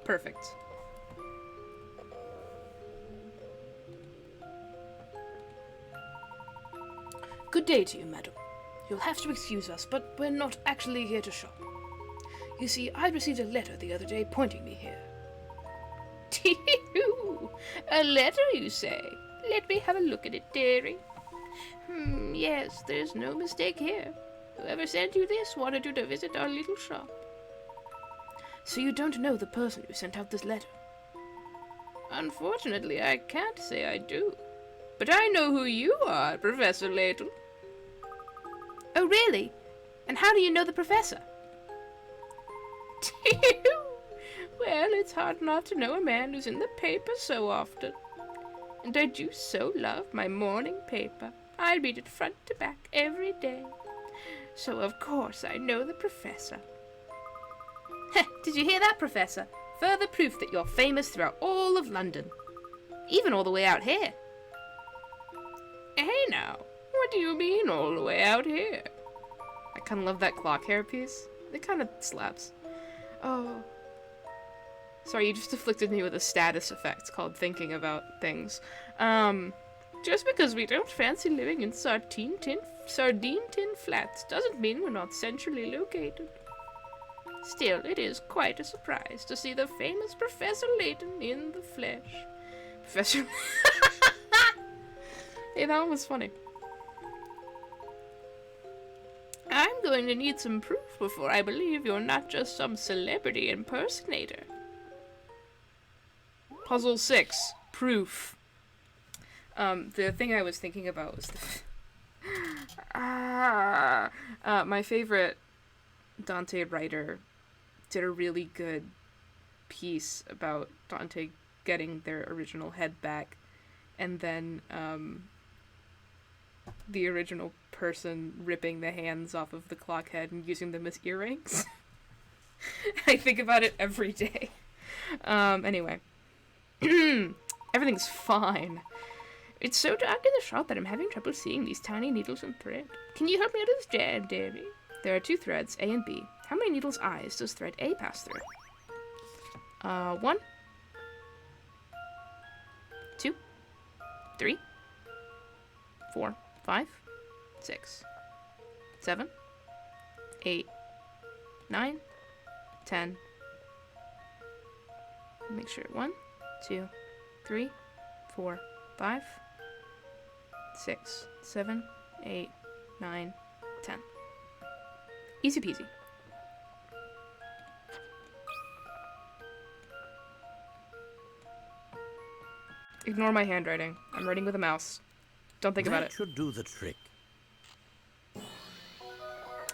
Perfect. Good day to you, madam. You'll have to excuse us, but we're not actually here to shop. You see, I received a letter the other day pointing me here. A letter, you say? Let me have a look at it, dearie. Yes, there's no mistake here. Whoever sent you this wanted you to visit our little shop. So you don't know the person who sent out this letter? Unfortunately, I can't say I do. But I know who you are, Professor Layton. Oh, really? And how do you know the professor? Well, it's hard not to know a man who's in the paper so often. And I do so love my morning paper. I read it front to back every day. So of course I know the professor. Did you hear that, Professor? Further proof that you're famous throughout all of London. Even all the way out here. Hey now, what do you mean all the way out here? I kind of love that clock hairpiece. It kind of slaps. Oh. Sorry, you just afflicted me with a status effect called thinking about things. Just because we don't fancy living in sardine tin flats doesn't mean we're not centrally located. Still, it is quite a surprise to see the famous Professor Layton in the flesh. Professor... Hey, that one was funny. I'm going to need some proof before I believe you're not just some celebrity impersonator. Puzzle 6. Proof. The thing I was thinking about was my favorite Dante writer did a really good piece about Dante getting their original head back, and then the original person ripping the hands off of the clock head and using them as earrings. I think about it every day. Anyway. Everything's fine. It's so dark in the shop that I'm having trouble seeing these tiny needles and thread. Can you help me out of this jam, dearie? There are 2 threads, A and B. How many needles' eyes does thread A pass through? 1, 2, 3, 4, 5, 6, 7, 8, 9, 10. Make sure 1, 2, 3, 4, 5, 6, 7, 8, 9, 10. Easy peasy. Ignore my handwriting. I'm writing with a mouse. Don't think about That it. should do the trick.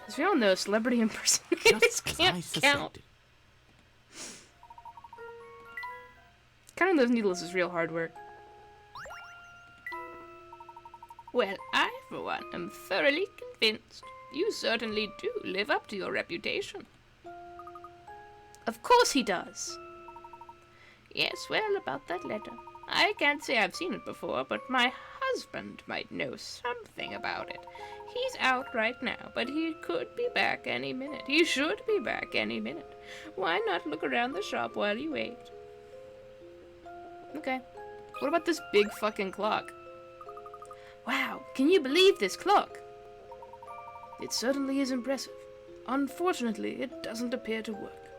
As we all know, celebrity impersonators Just as I can't count. suspected. Counting those needles is real hard work. Well, I, for one, am thoroughly convinced. You certainly do live up to your reputation. Of course he does. Yes, well, about that letter. I can't say I've seen it before, but my husband might know something about it. He's out right now, but he could be back any minute. He should be back any minute. Why not look around the shop while you wait? Okay. What about this big fucking clock? Wow, can you believe this clock? It certainly is impressive. Unfortunately, it doesn't appear to work.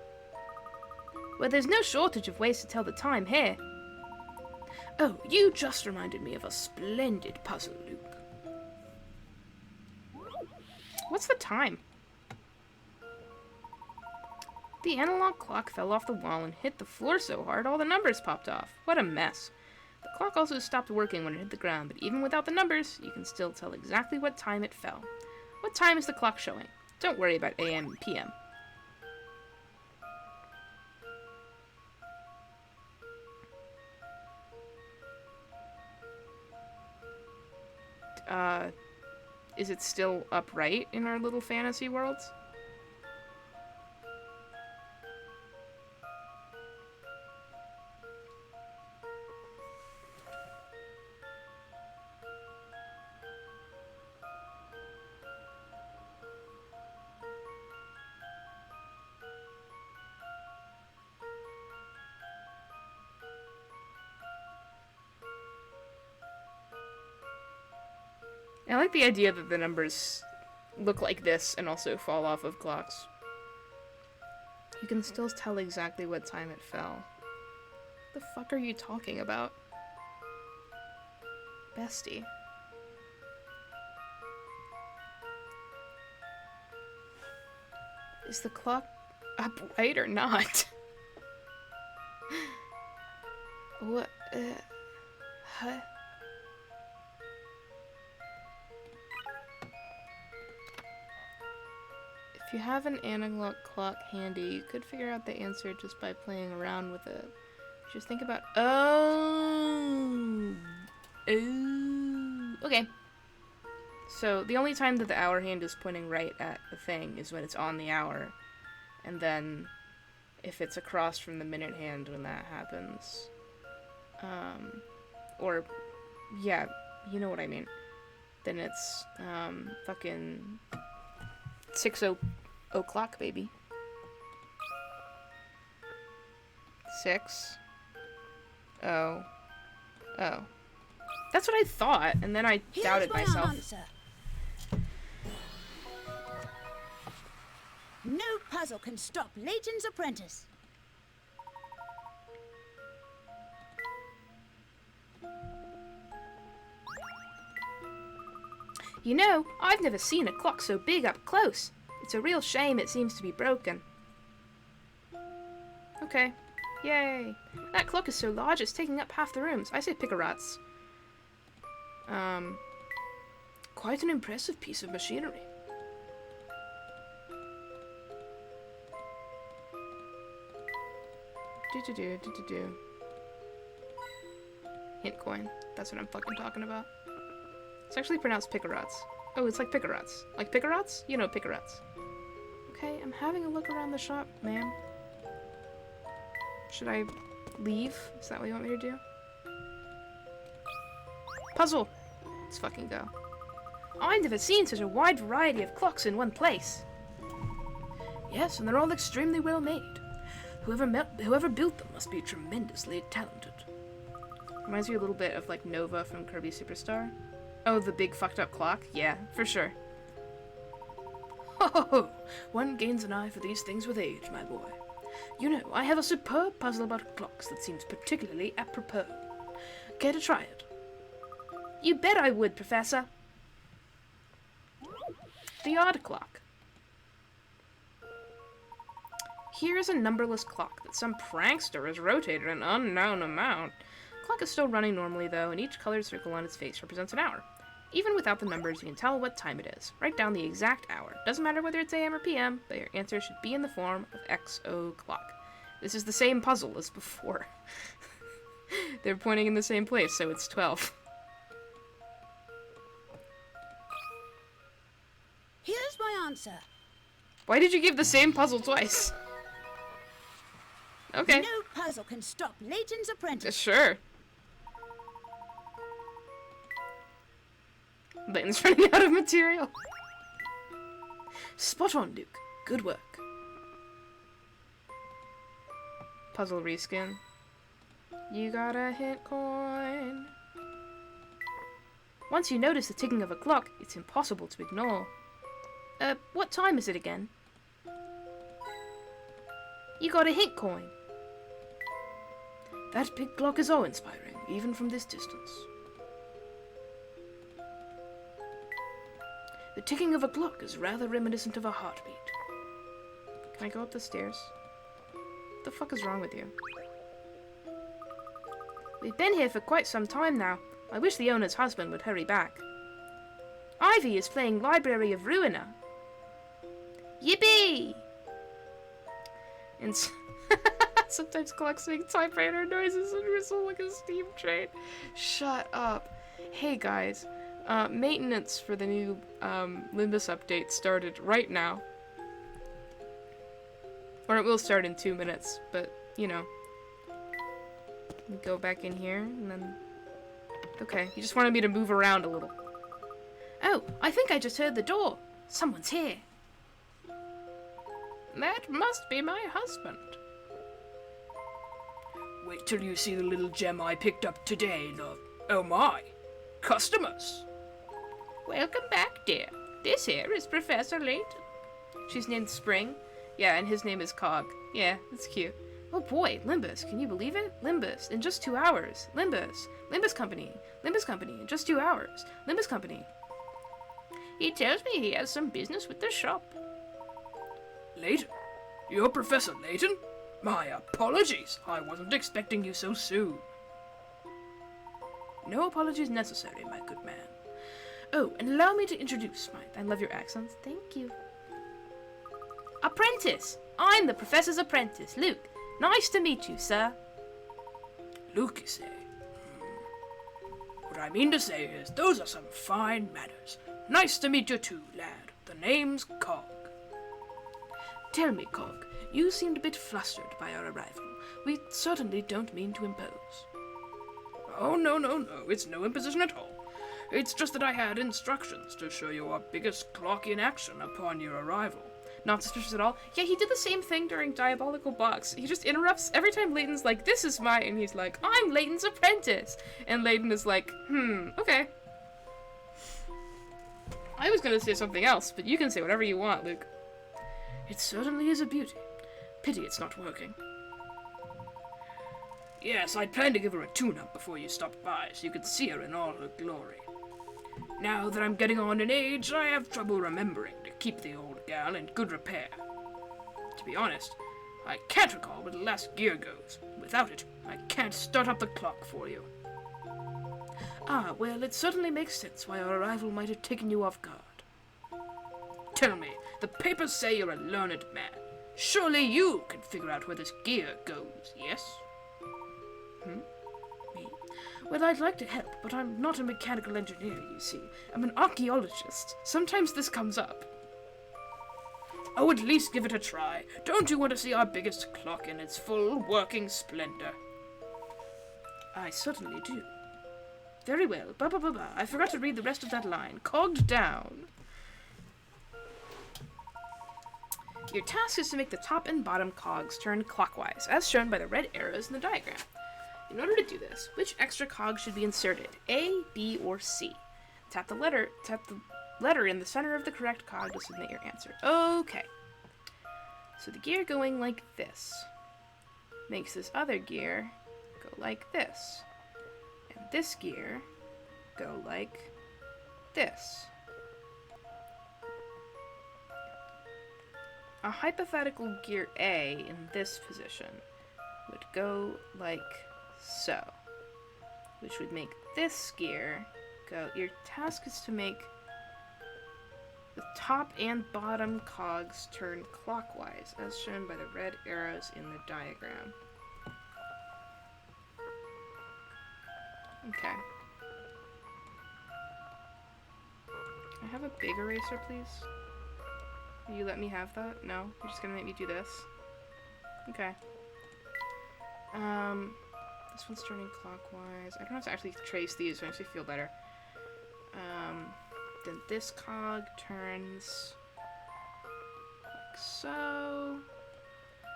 Well, there's no shortage of ways to tell the time here. Oh, you just reminded me of a splendid puzzle, Luke. What's the time? The analog clock fell off the wall and hit the floor so hard all the numbers popped off. What a mess. The clock also stopped working when it hit the ground, but even without the numbers, you can still tell exactly what time it fell. What time is the clock showing? Don't worry about AM and PM. Is it still upright in our little fantasy worlds? I like the idea that the numbers look like this and also fall off of clocks. You can still tell exactly what time it fell. The fuck are you talking about? Bestie. Is the clock upright or not? What? Huh? If you have an analog clock handy, you could figure out the answer just by playing around with it. Just think about... Oh! Okay. So, the only time that the hour hand is pointing right at the thing is when it's on the hour. And then, if it's across from the minute hand when that happens. Or, yeah, you know what I mean. Then it's, fucking... 6:00, baby. 6. Oh. Oh. That's what I thought, and then I doubted Here's my myself. answer. No puzzle can stop Layton's apprentice. You know, I've never seen a clock so big up close. It's a real shame it seems to be broken. Okay. Yay. That clock is so large it's taking up half the rooms. I say pick-a-rats. Quite an impressive piece of machinery. Do. Hint coin. That's what I'm fucking talking about. It's actually pronounced Picarots. Oh, it's like Picarots. Like Picarots? You know Picarots. Okay, I'm having a look around the shop, ma'am. Should I leave? Is that what you want me to do? Puzzle! Let's fucking go. I've never seen such a wide variety of clocks in one place. Yes, and they're all extremely well made. Whoever built them must be tremendously talented. Reminds me a little bit of like Nova from Kirby Superstar. Oh, the big fucked up clock? Yeah, for sure. Ho ho ho! One gains an eye for these things with age, my boy. You know, I have a superb puzzle about clocks that seems particularly apropos. Care to try it? You bet I would, Professor. The odd clock. Here is a numberless clock that some prankster has rotated an unknown amount. The clock is still running normally, though, and each colored circle on its face represents an hour. Even without the numbers, you can tell what time it is. Write down the exact hour. Doesn't matter whether it's AM or PM, but your answer should be in the form of XO clock. This is the same puzzle as before. They're pointing in the same place, so it's 12. Here's my answer. Why did you give the same puzzle twice? Okay. No puzzle can stop Layton's apprentice. Sure. Layton's running out of material. Spot on, Duke. Good work. Puzzle reskin. You got a hit coin. Once you notice the ticking of a clock, it's impossible to ignore. What time is it again? You got a hint coin. That big clock is awe-inspiring, even from this distance. The ticking of a clock is rather reminiscent of a heartbeat. Can I go up the stairs? What the fuck is wrong with you? We've been here for quite some time now. I wish the owner's husband would hurry back. Ivy is playing Library of Ruiner. Yippee! And sometimes clocks make typewriter noises and whistle like a steam train. Shut up. Hey guys, maintenance for the new Limbus update started right now. Or it will start in 2 minutes, but you know. Let me go back in here and then... Okay, you just wanted me to move around a little. Oh, I think I just heard the door. Someone's here. That must be my husband. Wait till you see the little gem I picked up today, love. Oh my, customers. Welcome back, dear. This here is Professor Layton. She's named Spring. Yeah, and his name is Cog. Yeah, that's cute. Oh boy, Limbus, can you believe it? Limbus, in just 2 hours. Limbus Company, in just 2 hours. Limbus Company. He tells me he has some business with the shop. Layton? You're Professor Layton? My apologies. I wasn't expecting you so soon. No apologies necessary, my good man. Oh, and allow me to introduce I love your accents. Thank you. Apprentice! I'm the professor's apprentice, Luke. Nice to meet you, sir. Luke, you say? What I mean to say is, those are some fine manners. Nice to meet you too, lad. The name's Cog. Tell me, Cog, you seemed a bit flustered by our arrival. We certainly don't mean to impose. Oh, no, it's no imposition at all. It's just that I had instructions to show you our biggest clock in action upon your arrival. Not suspicious at all. Yeah, he did the same thing during Diabolical Box. He just interrupts every time Layton's like, this is mine, and he's like, I'm Layton's apprentice. And Layton is like, okay. I was gonna say something else, but you can say whatever you want, Luke. It certainly is a beauty. Pity it's not working. Yes, I'd planned to give her a tune-up before you stopped by, so you could see her in all her glory. Now that I'm getting on in age, I have trouble remembering to keep the old gal in good repair. To be honest, I can't recall where the last gear goes. Without it, I can't start up the clock for you. Ah, well, it certainly makes sense why our arrival might have taken you off guard. Tell me, the papers say you're a learned man. Surely you can figure out where this gear goes, yes? Me? Well, I'd like to help, but I'm not a mechanical engineer, you see. I'm an archaeologist. Sometimes this comes up. Oh, at least give it a try. Don't you want to see our biggest clock in its full working splendor? I certainly do. Very well. I forgot to read the rest of that line. Cogged down. Your task is to make the top and bottom cogs turn clockwise, as shown by the red arrows in the diagram. In order to do this, which extra cog should be inserted? A, B, or C? Tap the letter in the center of the correct cog to submit your answer. Okay. So the gear going like this makes this other gear go like this. And this gear go like this. A hypothetical gear A in this position would go like so, which would make this gear go. Your task is to make the top and bottom cogs turn clockwise, as shown by the red arrows in the diagram. Okay. Can I have a big eraser, please? Will you let me have that? No? You're just gonna make me do this? Okay. This one's turning clockwise. I don't have to actually trace these, so I actually feel better. Then this cog turns like so.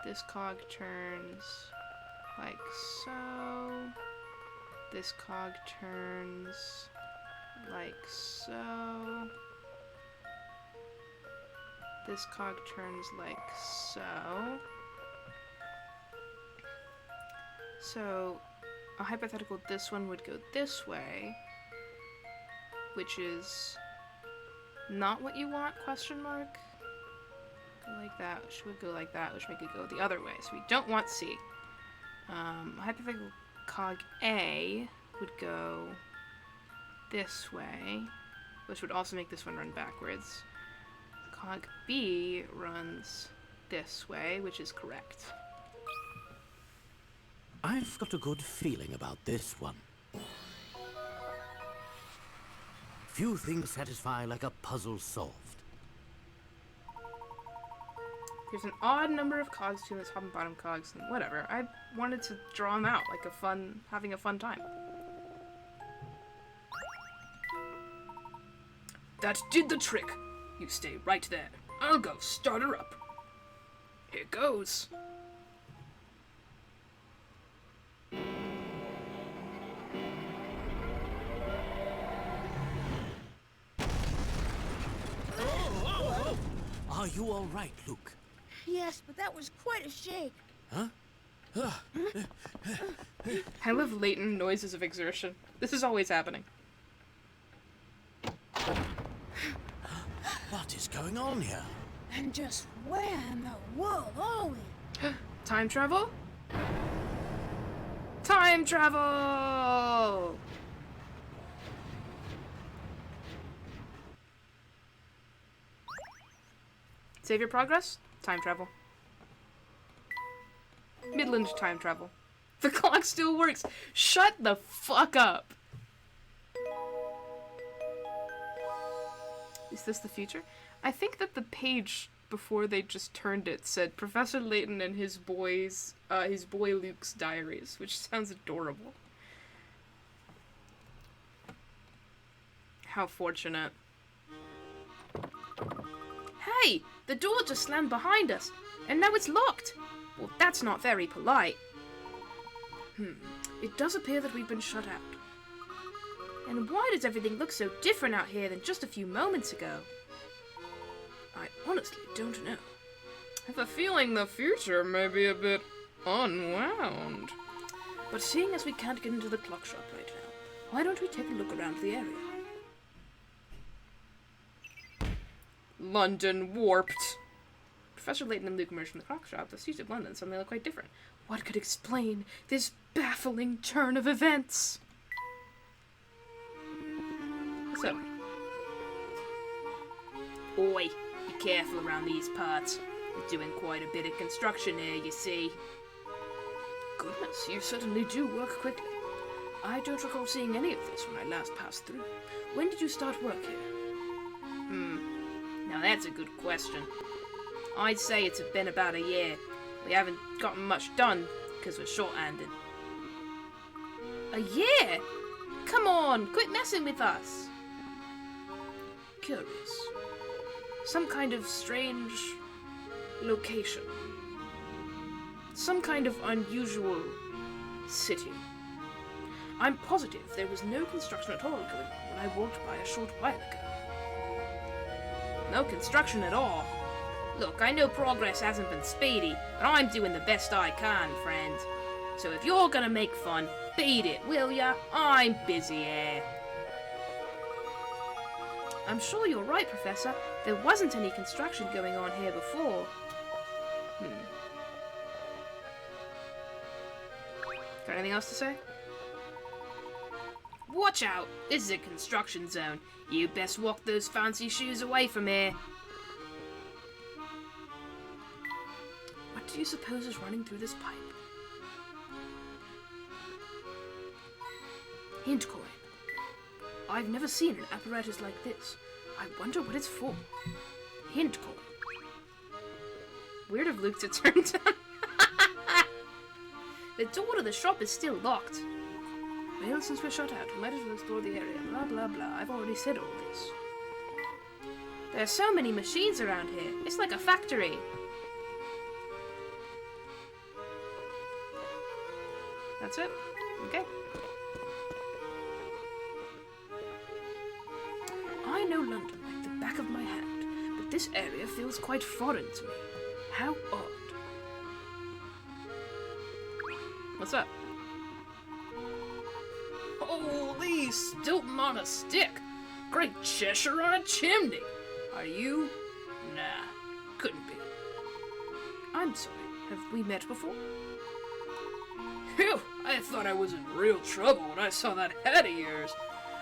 This cog turns like so. This cog turns like so. This cog turns like so. So, a hypothetical this one would go this way, which is not what you want, question mark? Go like that, which would go like that, which make it go the other way. So we don't want C. A hypothetical cog A would go this way, which would also make this one run backwards. Cog B runs this way, which is correct. I've got a good feeling about this one. Few things satisfy like a puzzle solved. There's an odd number of cogs to the top and bottom cogs, and whatever. I wanted to draw them out like having a fun time. That did the trick. You stay right there. I'll go start her up. Here goes. Are you all right, Luke? Yes, but that was quite a shake. Huh? I love latent noises of exertion. This is always happening. What is going on here? And just where in the world are we? Time travel? Time travel! Save your progress? Time travel. Midland time travel. The clock still works. Shut the fuck up. Is this the future? I think that the page before they just turned it said Professor Layton and his boy Luke's diaries, which sounds adorable. How fortunate. Hey! The door just slammed behind us, and now it's locked! Well, that's not very polite. It does appear that we've been shut out. And why does everything look so different out here than just a few moments ago? I honestly don't know. I have a feeling the future may be a bit unwound. But seeing as we can't get into the clock shop right now, why don't we take a look around the area? London warped. Professor Layton and Luke emerged from the clock shop. The streets of London suddenly look quite different. What could explain this baffling turn of events? So. Oi, be careful around these parts. We're doing quite a bit of construction here, you see. Goodness, you certainly do work quickly. I don't recall seeing any of this when I last passed through. When did you start work here? Now that's a good question. I'd say it's been about a year. We haven't gotten much done, because we're short-handed. A year? Come on, quit messing with us! Curious. Some kind of strange location. Some kind of unusual city. I'm positive there was no construction at all going on when I walked by a short while ago. No construction at all? Look, I know progress hasn't been speedy, but I'm doing the best I can, friend. So if you're gonna make fun, beat it, will ya? I'm busy here. I'm sure you're right, Professor. There wasn't any construction going on here before. Got anything else to say? Watch out! This is a construction zone. You best walk those fancy shoes away from here. What do you suppose is running through this pipe? Hint coin. I've never seen an apparatus like this. I wonder what it's for. Hint coin. Weird of Luke to turn down. The door to the shop is still locked. Well, since we're shut out, we might as well explore the area. Blah, blah, blah. I've already said all this. There are so many machines around here. It's like a factory. That's it? Okay. I know London like the back of my hand, but this area feels quite foreign to me. How odd. What's up? Holy Stilton on a stick! Great Cheshire on a chimney! Are you? Nah, couldn't be. I'm sorry, have we met before? Phew, I thought I was in real trouble when I saw that head of yours.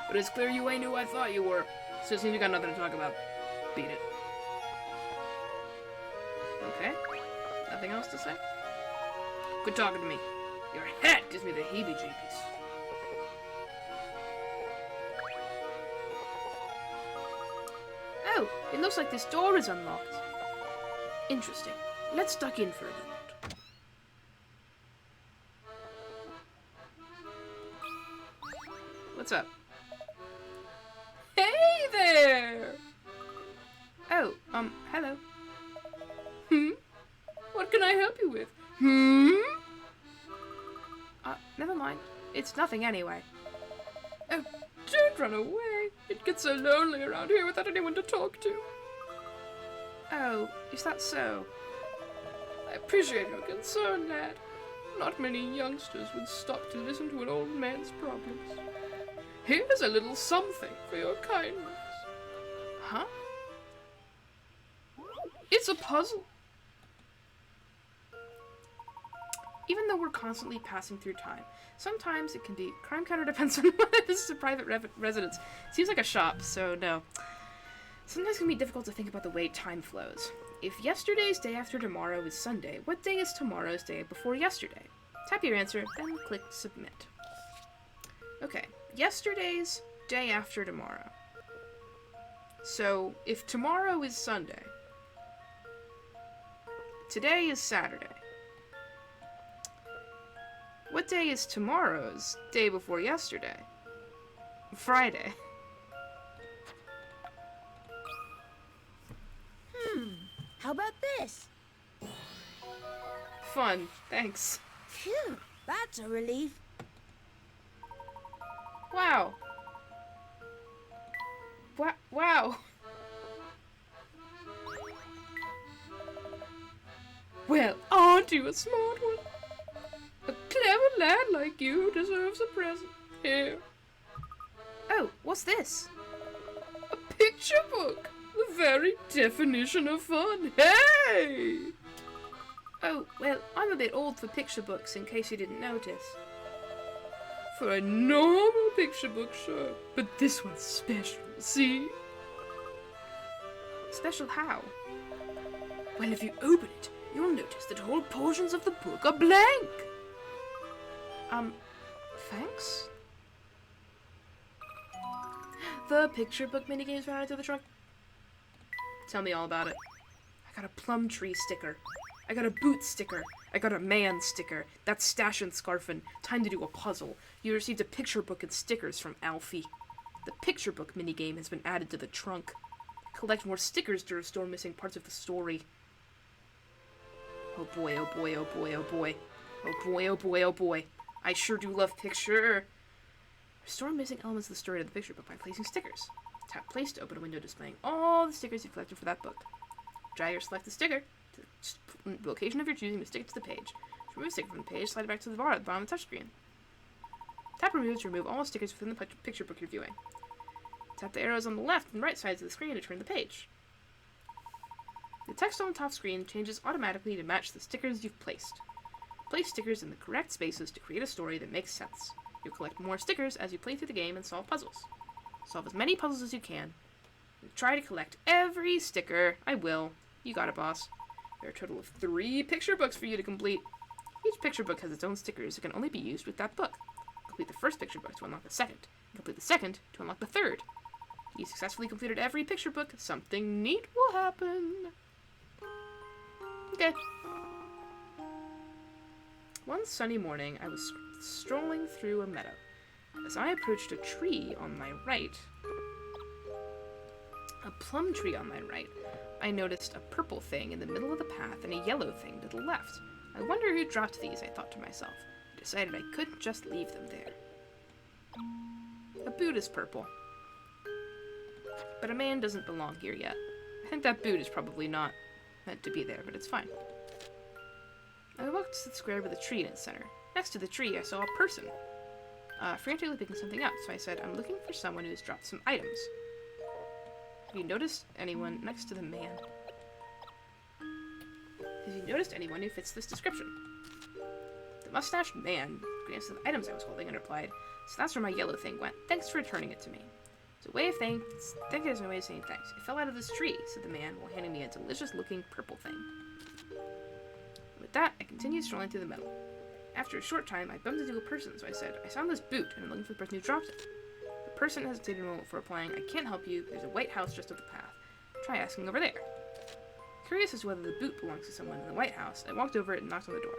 But it's clear you ain't who I thought you were. So it seems you got nothing to talk about. Beat it. Okay, nothing else to say? Quit talking to me. Your hat gives me the heebie-jeebies. Oh, it looks like this door is unlocked. Interesting. Let's duck in for a moment. What's up? Hey there! Oh, hello. What can I help you with? Never mind. It's nothing anyway. Oh, don't run away. It gets so lonely around here without anyone to talk to. Oh, is that so? I appreciate your concern, lad. Not many youngsters would stop to listen to an old man's problems. Here's a little something for your kindness. Huh? It's a puzzle. Even though we're constantly passing through time, sometimes it can be crime counter depends on whether this is a private residence. Seems like a shop, so no. Sometimes it can be difficult to think about the way time flows. If yesterday's day after tomorrow is Sunday, what day is tomorrow's day before yesterday? Tap your answer, then click submit. Okay, yesterday's day after tomorrow. So, if tomorrow is Sunday, today is Saturday. What day is tomorrow's day before yesterday? Friday. How about this? Fun, thanks. Phew, that's a relief. Wow. Wow. Well, aren't you a smart one? A clever lad like you deserves a present. Here. Oh, what's this? A picture book! The very definition of fun. Hey! Oh, well, I'm a bit old for picture books, in case you didn't notice. For a normal picture book, sure. But this one's special, see? Special how? Well, if you open it, you'll notice that whole portions of the book are blank. Thanks? The picture book minigames found into the trunk. Tell me all about it. I got a plum tree sticker. I got a boot sticker. I got a man sticker. That's Stash and Scarfin. Time to do a puzzle. You received a picture book and stickers from Alfie. The picture book minigame has been added to the trunk. Collect more stickers to restore missing parts of the story. Oh boy, oh boy, oh boy, oh boy. Oh boy, oh boy, oh boy. I sure do love picture. Restore missing elements of the story to the picture book by placing stickers. Tap place to open a window displaying all the stickers you've collected for that book. Drag or select the sticker to the location of your choosing to stick it to the page. To remove a sticker from the page, slide it back to the bottom of the touchscreen. Tap remove to remove all stickers within the picture book you're viewing. Tap the arrows on the left and right sides of the screen to turn the page. The text on the top screen changes automatically to match the stickers you've placed. Place stickers in the correct spaces to create a story that makes sense. You'll collect more stickers as you play through the game and solve puzzles. Solve as many puzzles as you can. Try to collect every sticker. I will. You got it, boss. There are a total of 3 picture books for you to complete. Each picture book has its own stickers that can only be used with that book. Complete the first picture book to unlock the second. And complete the second to unlock the third. You successfully completed every picture book. Something neat will happen. Okay. One sunny morning, I was strolling through a meadow. As I approached a tree on my right, a plum tree on my right, I noticed a purple thing in the middle of the path and a yellow thing to the left. I wonder who dropped these, I thought to myself. I decided I couldn't just leave them there. A boot is purple. But a man doesn't belong here yet. I think that boot is probably not meant to be there, but it's fine. I walked to the square with a tree in its center. Next to the tree, I saw a person, frantically picking something up, so I said, I'm looking for someone who's dropped some items. Have you noticed anyone next to the man? Have you noticed anyone who fits this description? The mustached man glanced at the items I was holding and replied, so that's where my yellow thing went. Thanks for returning it to me. It's a way of saying, thank you is my way of saying thanks. It fell out of this tree, said the man, while handing me a delicious-looking purple thing. With that, I continued strolling through the meadow. After a short time, I bumped into a person, so I said, I found this boot, and I'm looking for the person who dropped it. The person hesitated a moment before replying, I can't help you, there's a white house just up the path. Try asking over there. Curious as to whether the boot belongs to someone in the White House, I walked over it and knocked on the door.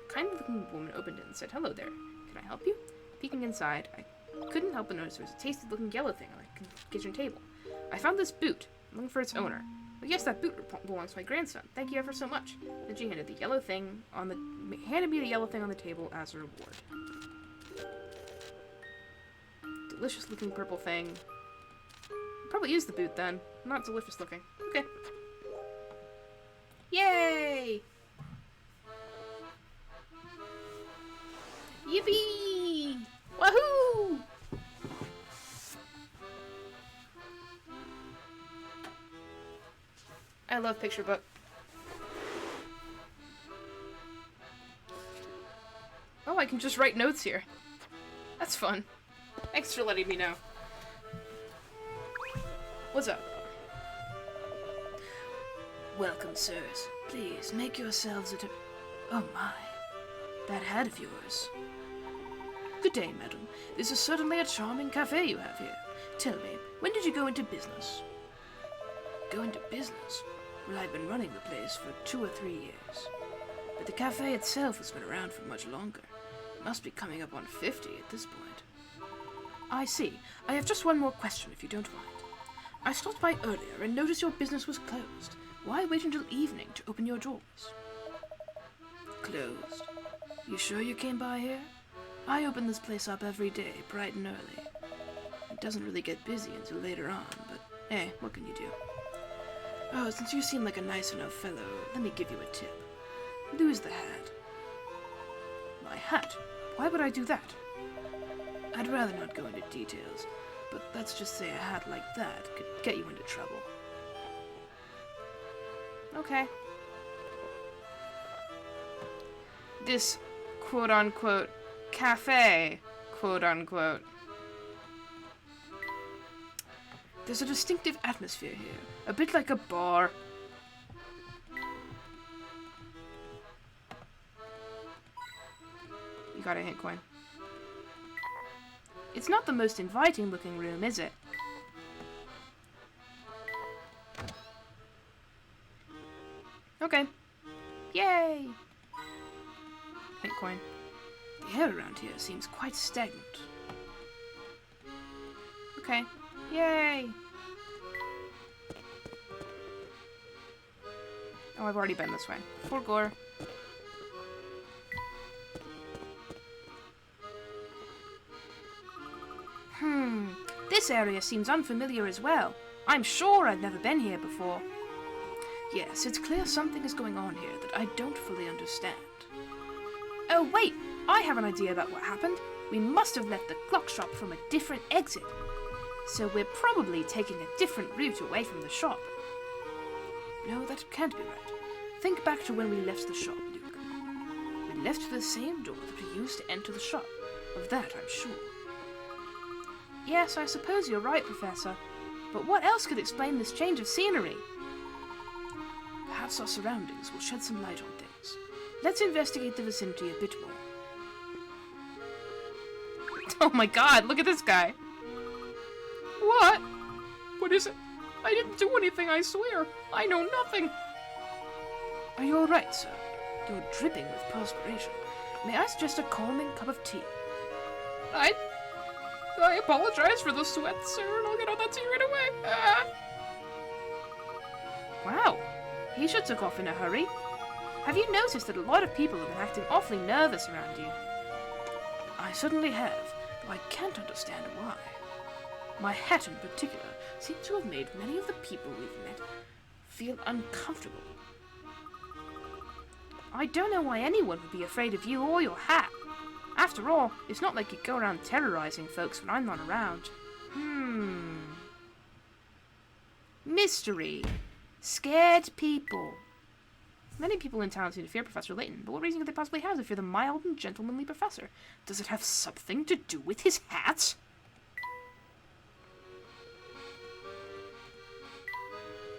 A kind-looking woman opened it and said, hello there. Can I help you? Peeking inside, I couldn't help but notice there was a tasty-looking yellow thing on the kitchen table. I found this boot. I'm looking for its owner. Well, yes, that boot belongs to my grandson. Thank you ever so much. Then she handed me the yellow thing on the table as a reward. Delicious-looking purple thing. Probably is the boot then. Not delicious-looking. Okay. Yay! Yippee! Wahoo! I love picture book. Oh, I can just write notes here. That's fun. Thanks for letting me know. What's up? Welcome, sirs. Please, make yourselves at a... Oh my. That hat of yours. Good day, madam. This is certainly a charming cafe you have here. Tell me, when did you go into business? Go into business? Well, I've been running the place for 2 or 3 years. But the cafe itself has been around for much longer. It must be coming up on 50 at this point. I see. I have just one more question, if you don't mind. I stopped by earlier and noticed your business was closed. Why wait until evening to open your doors? Closed? You sure you came by here? I open this place up every day, bright and early. It doesn't really get busy until later on, but hey, what can you do? Oh, since you seem like a nice enough fellow, let me give you a tip. Lose the hat. My hat? Why would I do that? I'd rather not go into details, but let's just say a hat like that could get you into trouble. Okay. This quote-unquote cafe, quote unquote. There's a distinctive atmosphere here, a bit like a bar. You got a hint coin. It's not the most inviting looking room, is it? Okay. Yay! Hint coin. The air around here seems quite stagnant. Okay. Yay! Oh, I've already been this way. For gore. This area seems unfamiliar as well. I'm sure I've never been here before. Yes, it's clear something is going on here that I don't fully understand. Oh wait, I have an idea about what happened. We must have left the clock shop from a different exit. So we're probably taking a different route away from the shop. No, that can't be right. Think back to when we left the shop, Luke. We left the same door that we used to enter the shop. Of that, I'm sure. Yes, I suppose you're right, Professor. But what else could explain this change of scenery? Perhaps our surroundings will shed some light on things. Let's investigate the vicinity a bit more. Oh my god, look at this guy. What? What is it? I didn't do anything, I swear. I know nothing. Are you alright, sir? You're dripping with perspiration. May I suggest a calming cup of tea? I apologize for the sweat, sir, and I'll get on that tea right away. Wow, he sure took off in a hurry. Have you noticed that a lot of people have been acting awfully nervous around you? I certainly have, though I can't understand why. My hat in particular seems to have made many of the people we've met feel uncomfortable. I don't know why anyone would be afraid of you or your hat. After all, it's not like you go around terrorizing folks when I'm not around. Mystery. Scared people. Many people in town seem to fear Professor Layton, but what reason could they possibly have to fear the mild and gentlemanly professor? Does it have something to do with his hat?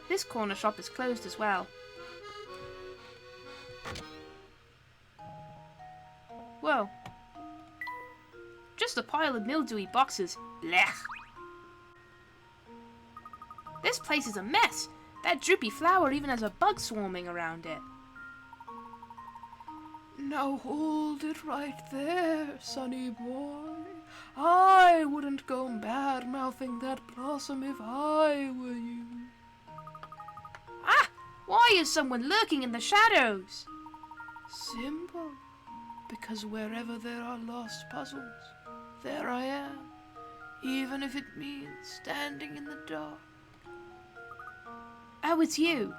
This corner shop is closed as well. Whoa. Just a pile of mildewy boxes. Blech. This place is a mess. That droopy flower even has a bug swarming around it. Now hold it right there, sonny boy. I wouldn't go bad-mouthing that blossom if I were you. Ah! Why is someone lurking in the shadows? Simple. Because wherever there are lost puzzles, there I am, even if it means standing in the dark. Oh, it's you.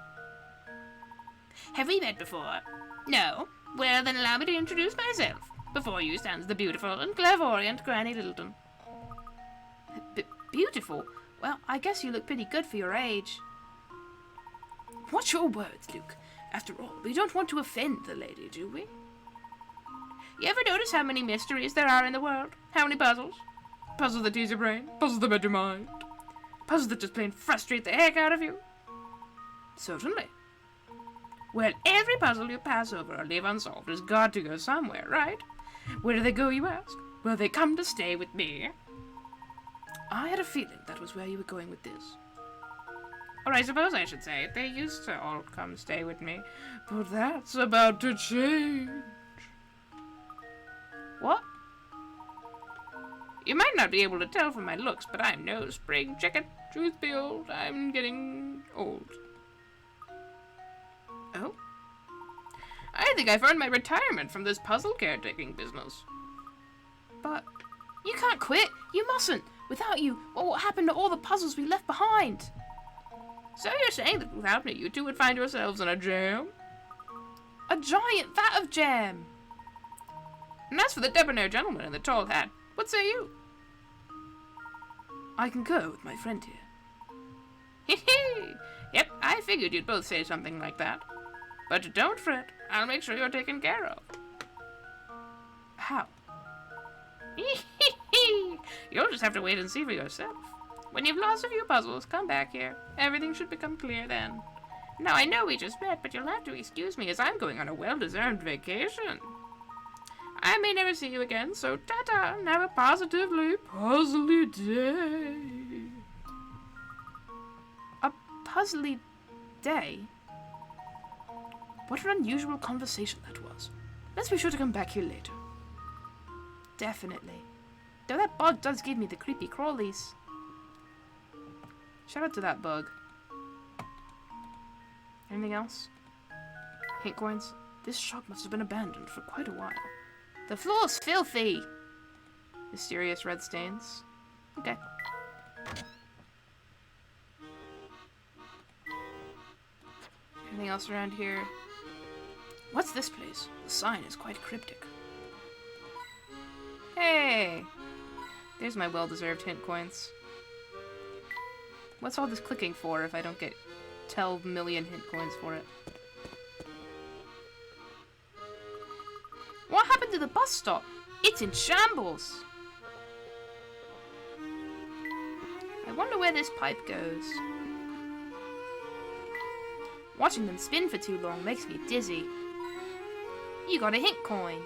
Have we met before? No? Well, then allow me to introduce myself. Before you stands the beautiful and clairvoyant Granny Littleton. Beautiful? Well, I guess you look pretty good for your age. Watch your words, Luke. After all, we don't want to offend the lady, do we? You ever notice how many mysteries there are in the world? How many puzzles? Puzzles that tease your brain, puzzles that bend your mind, puzzles that just plain frustrate the heck out of you. Certainly. Well, every puzzle you pass over or leave unsolved has got to go somewhere, right? Where do they go, you ask? Well, they come to stay with me. I had a feeling that was where you were going with this. Or I suppose I should say, they used to all come stay with me, but that's about to change. What? You might not be able to tell from my looks, but I'm no spring chicken. Truth be told, I'm getting old. Oh? I think I've earned my retirement from this puzzle caretaking business. But you can't quit. You mustn't. Without you, what will happen to all the puzzles we left behind? So you're saying that without me, you two would find yourselves in a jam? A giant vat of jam. And as for the debonair gentleman in the tall hat, what say you? I can go with my friend here. Yep, I figured you'd both say something like that. But don't fret, I'll make sure you're taken care of. How? You'll just have to wait and see for yourself. When you've lost a few puzzles, come back here. Everything should become clear then. Now, I know we just met, but you'll have to excuse me as I'm going on a well-deserved vacation. I may never see you again, so ta-ta, and have a positively puzzly day. A puzzly day? What an unusual conversation that was. Let's be sure to come back here later. Definitely. Though that bug does give me the creepy crawlies. Shout out to that bug. Anything else? Hint coins? This shop must have been abandoned for quite a while. The floor's filthy! Mysterious red stains. Okay. Anything else around here? What's this place? The sign is quite cryptic. Hey! There's my well-deserved hint coins. What's all this clicking for if I don't get 12 million hint coins for it? What happened to the bus stop? It's in shambles! I wonder where this pipe goes. Watching them spin for too long makes me dizzy. You got a hint coin.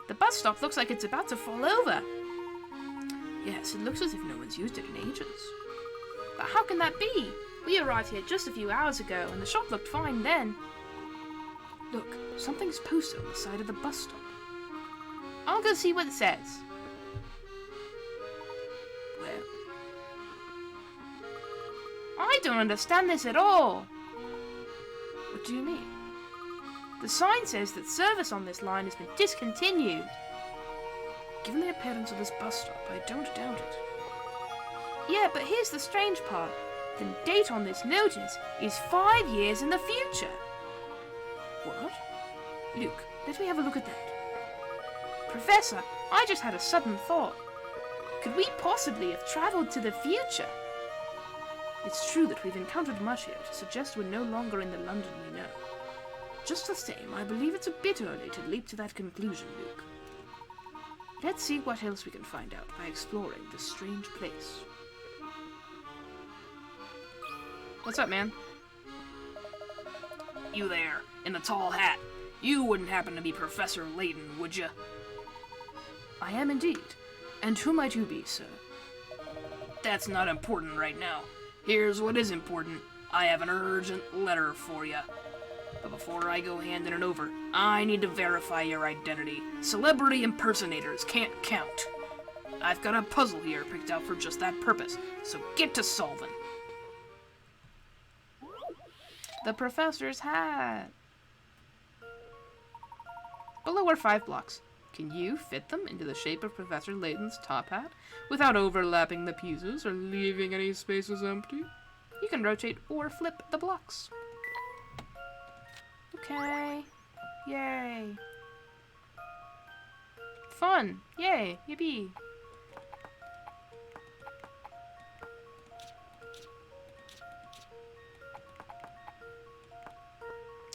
The bus stop looks like it's about to fall over. Yes, it looks as if no one's used it in ages. But how can that be? We arrived here just a few hours ago, and the shop looked fine then. Look, something's posted on the side of the bus stop. I'll go see what it says. Well, I don't understand this at all. What do you mean? The sign says that service on this line has been discontinued. Given the appearance of this bus stop, I don't doubt it. Yeah, but here's the strange part. The date on this notice is 5 years in the future. What? Luke, let me have a look at that. Professor, I just had a sudden thought. Could we possibly have traveled to the future? It's true that we've encountered much here to suggest we're no longer in the London we know. Just the same, I believe it's a bit early to leap to that conclusion, Luke. Let's see what else we can find out by exploring this strange place. What's up, man? You there, in the tall hat. You wouldn't happen to be Professor Layton, would you? I am indeed. And who might you be, sir? That's not important right now. Here's what is important. I have an urgent letter for you. But before I go handing it over, I need to verify your identity. Celebrity impersonators can't count. I've got a puzzle here picked out for just that purpose, so get to solving. The professor's hat. Below are 5 blocks. Can you fit them into the shape of Professor Layton's top hat without overlapping the pieces or leaving any spaces empty? You can rotate or flip the blocks. Okay. Yay. Fun. Yay. Yippee.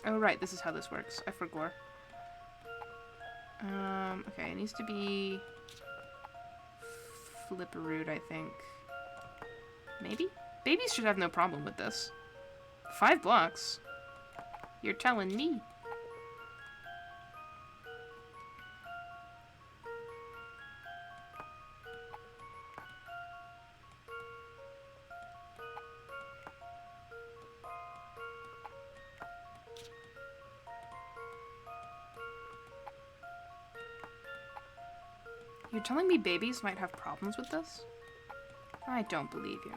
Oh, right. This is how this works. I forgot. Okay. It needs to be flipperoot, I think. Maybe? Babies should have no problem with this. 5 blocks? You're telling me. You're telling me babies might have problems with this? I don't believe you.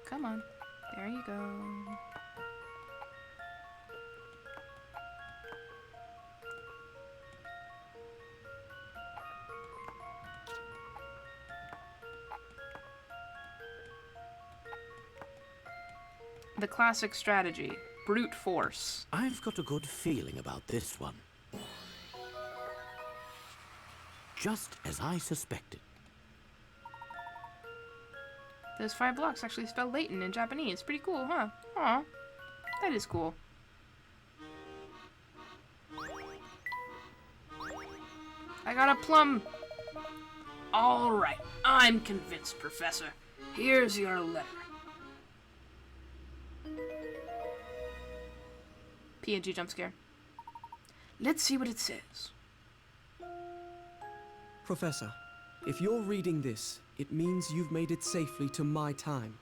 Come on. There you go. The classic strategy. Brute force. I've got a good feeling about this one. Just as I suspected. Those 5 blocks actually spell Layton in Japanese. Pretty cool, huh? Aw. That is cool. I got a plum. All right, I'm convinced, Professor. Here's your letter. PNG jump scare. Let's see what it says. Professor, if you're reading this, it means you've made it safely to my time.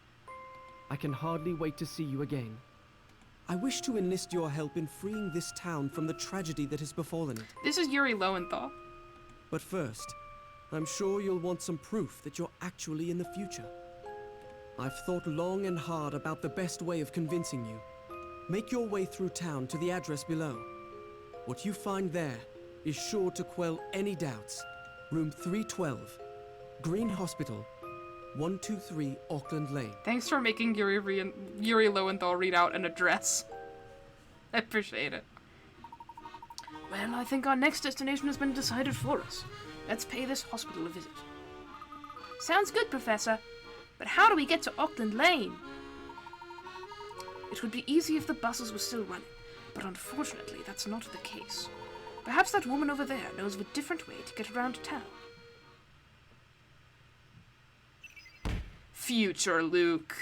I can hardly wait to see you again. I wish to enlist your help in freeing this town from the tragedy that has befallen it. This is Yuri Lowenthal. But first, I'm sure you'll want some proof that you're actually in the future. I've thought long and hard about the best way of convincing you. Make your way through town to the address below. What you find there is sure to quell any doubts. Room 312, Green Hospital, 123 Auckland Lane. Thanks for making Yuri Lowenthal read out an address. I appreciate it. Well, I think our next destination has been decided for us. Let's pay this hospital a visit. Sounds good, Professor. But how do we get to Auckland Lane? It would be easy if the buses were still running, but unfortunately that's not the case. Perhaps that woman over there knows of a different way to get around town. Future Luke.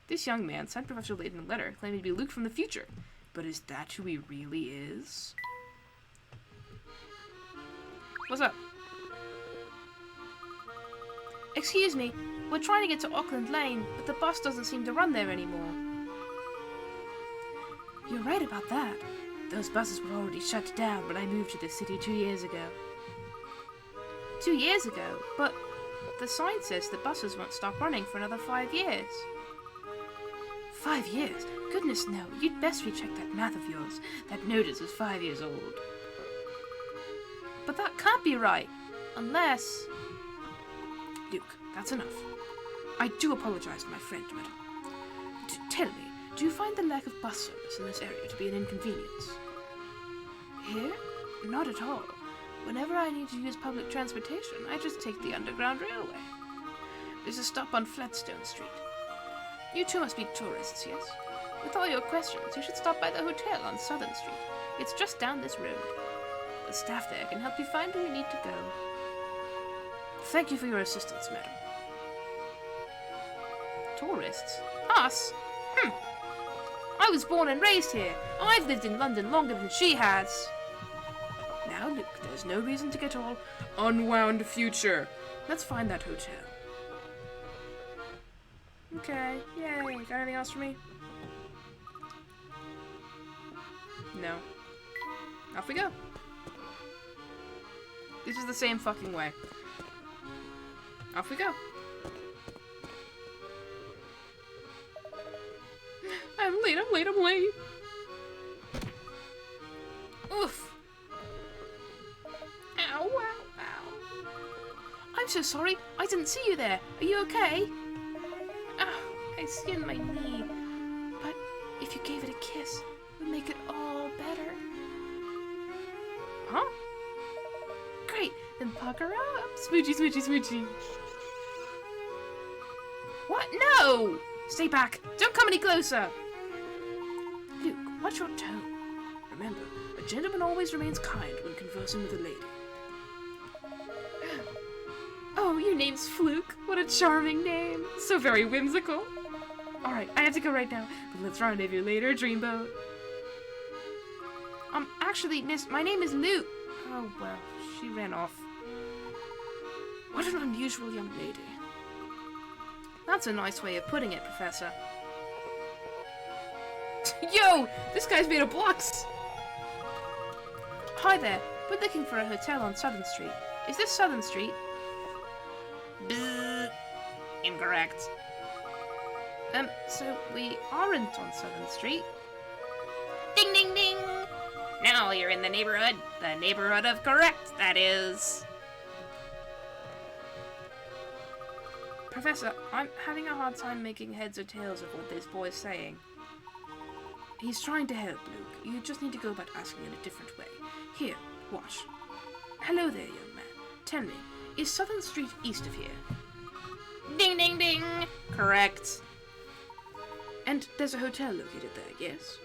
This young man sent Professor Layton a letter claiming to be Luke from the future. But is that who he really is? What's up? Excuse me, we're trying to get to Auckland Lane, but the bus doesn't seem to run there anymore. You're right about that. Those buses were already shut down when I moved to this city 2 years ago. 2 years ago? But the sign says the buses won't stop running for another 5 years. 5 years? Goodness no, you'd best recheck that math of yours. That notice is 5 years old. But that can't be right, unless... Luke, that's enough. I do apologize to my friend, madam. Tell me, do you find the lack of bus service in this area to be an inconvenience? Here? Not at all. Whenever I need to use public transportation, I just take the Underground Railway. There's a stop on Flatstone Street. You two must be tourists, yes? With all your questions, you should stop by the hotel on Southern Street. It's just down this road. The staff there can help you find where you need to go. Thank you for your assistance, madam. Tourists? Us? I was born and raised here. I've lived in London longer than she has. Now, look, there's no reason to get all unwound future. Let's find that hotel. Okay, yay. Got anything else for me? No. Off we go. This is the same fucking way. Off we go. I'm late. Oof. Ow, ow, ow. I'm so sorry. I didn't see you there. Are you okay? Ow, I skinned my knee. But if you gave it a kiss, it would make it all better. Huh? Great. Then pucker up. Smoochy, smoochy, smoochy. What? No! Stay back. Don't come any closer. Luke, watch your tone. Remember, a gentleman always remains kind when conversing with a lady. Oh, your name's Fluke. What a charming name. So very whimsical. Alright, I have to go right now, but let's rendezvous later, Dreamboat. Actually, miss, my name is Luke. Oh, well, she ran off. What an unusual young lady. That's a nice way of putting it, Professor. Yo! This guy's made of blocks! Hi there. We're looking for a hotel on Southern Street. Is this Southern Street? Bzzz. Incorrect. So we aren't on Southern Street. Ding ding ding! Now you're in the neighborhood. The neighborhood of correct, that is. Professor, I'm having a hard time making heads or tails of what this boy's saying. He's trying to help, Luke. You just need to go about asking in a different way. Here, watch. Hello there, young man. Tell me, is Southern Street east of here? Ding ding ding! Correct. And there's a hotel located there, yes?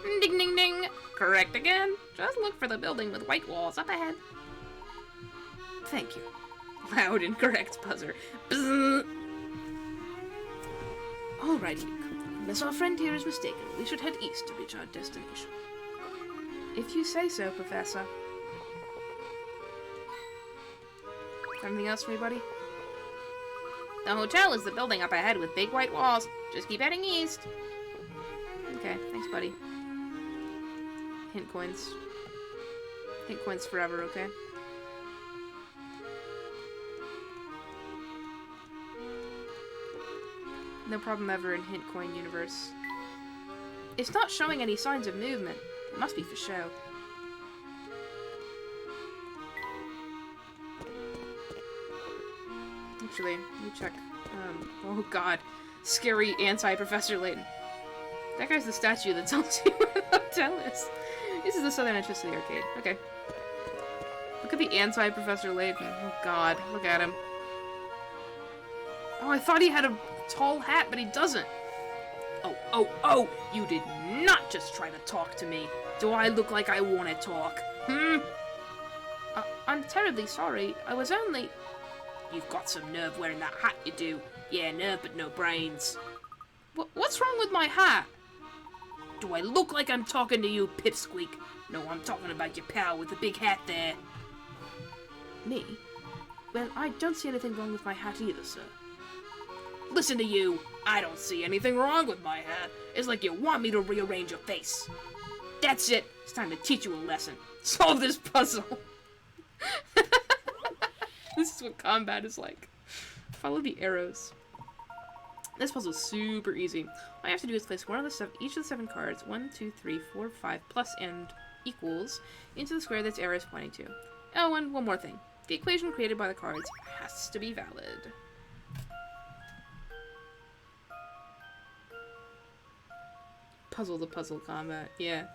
Ding ding ding! Correct again. Just look for the building with white walls up ahead. Thank you. Loud, incorrect buzzer. Bzzz. Alright, Luke. Unless our friend here is mistaken, we should head east to reach our destination. If you say so, Professor. Anything else for me, buddy? The hotel is the building up ahead with big white walls. Just keep heading east. Okay, thanks, buddy. Hint coins. Hint coins forever, okay? No problem ever in hint coin universe. It's not showing any signs of movement. It must be for show. Actually, let me check. Oh god. Scary anti-Professor Layton. That guy's the statue that tells you where the hotel is. This is the southern entrance to the arcade. Okay. Look at the anti-Professor Layton. Oh god, look at him. Oh, I thought he had a tall hat, but he doesn't. Oh, you did not just try to talk to me. Do I look like I want to talk? I'm terribly sorry. I was only... You've got some nerve wearing that hat, you do. Yeah, nerve but no brains. What's wrong with my hat? Do I look like I'm talking to you, Pipsqueak? No, I'm talking about your pal with the big hat there. Me? Well, I don't see anything wrong with my hat either, sir. Listen to you. I don't see anything wrong with my hat. It's like you want me to rearrange your face. That's it. It's time to teach you a lesson. Solve this puzzle. This is what combat is like. Follow the arrows. This puzzle is super easy. All I have to do is place each of the 7 cards, 1, 2, 3, 4, 5, plus and equals, into the square that its arrow is pointing to. Oh, and one more thing. The equation created by the cards has to be valid. Puzzle to puzzle combat, yeah.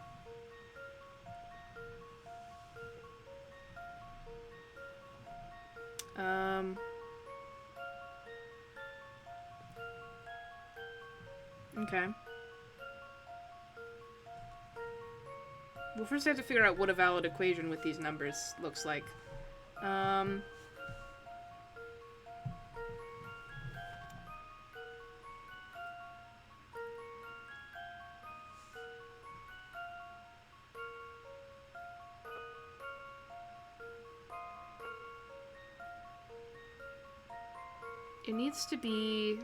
Okay. Well, first I have to figure out what a valid equation with these numbers looks like. It needs to be...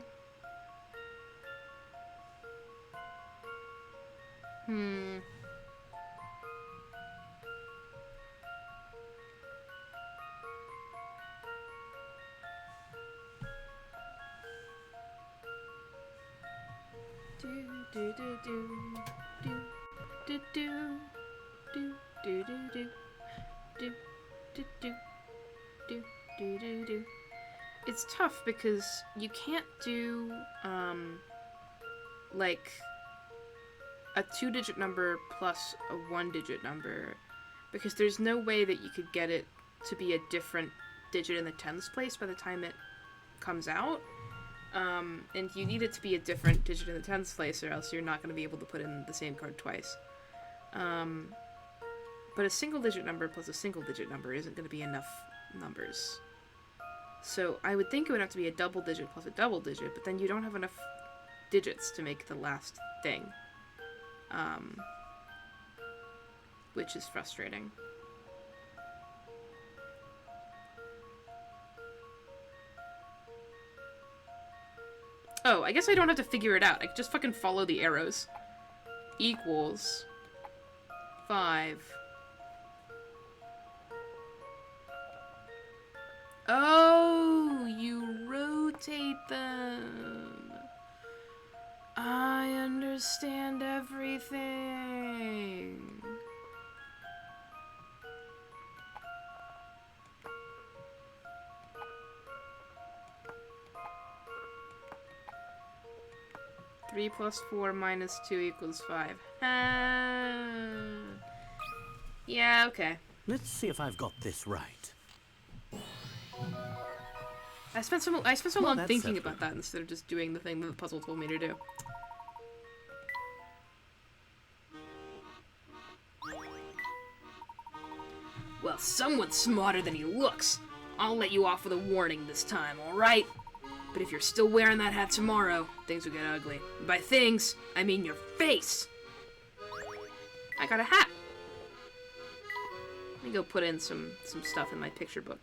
It's tough because you can't do, like, a 2-digit number plus a 1-digit number, because there's no way that you could get it to be a different digit in the tens place by the time it comes out. And you need it to be a different digit in the tens place, or else you're not going to be able to put in the same card twice. But a single-digit number plus a single-digit number isn't going to be enough numbers. So I would think it would have to be a double-digit plus a double-digit, but then you don't have enough digits to make the last thing. Which is frustrating. Oh, I guess I don't have to figure it out. I can just fucking follow the arrows. Equals 5. Oh, you rotate them. I understand everything. Three plus 4 minus 2 equals 5. Yeah, okay. Let's see if I've got this right. I spent so long thinking about that instead of just doing the thing that the puzzle told me to do. Well, someone's smarter than he looks. I'll let you off with a warning this time, alright? But if you're still wearing that hat tomorrow, things will get ugly. And by things, I mean your face! I got a hat! Let me go put in some stuff in my picture book.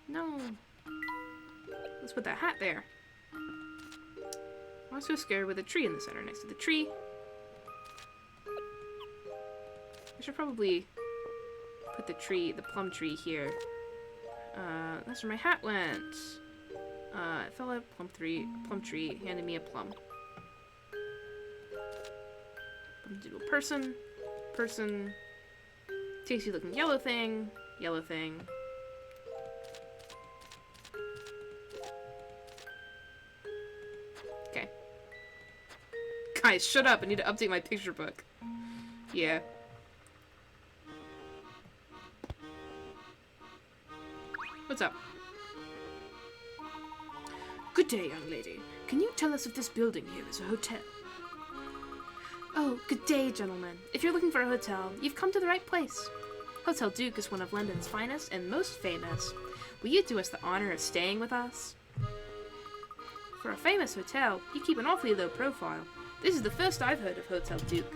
No. Let's put that hat there. I'm so scared with a tree in the center next to the tree. I should probably put the plum tree here. That's where my hat went. It fell out. Plum tree handed me a plum. Do a person. Tasty looking yellow thing. Okay. Guys, shut up. I need to update my picture book. Yeah. What's up? Good day, young lady. Can you tell us if this building here is a hotel? Oh, good day, gentlemen. If you're looking for a hotel, you've come to the right place. Hotel Duke is one of London's finest and most famous. Will you do us the honor of staying with us? For a famous hotel, you keep an awfully low profile. This is the first I've heard of Hotel Duke.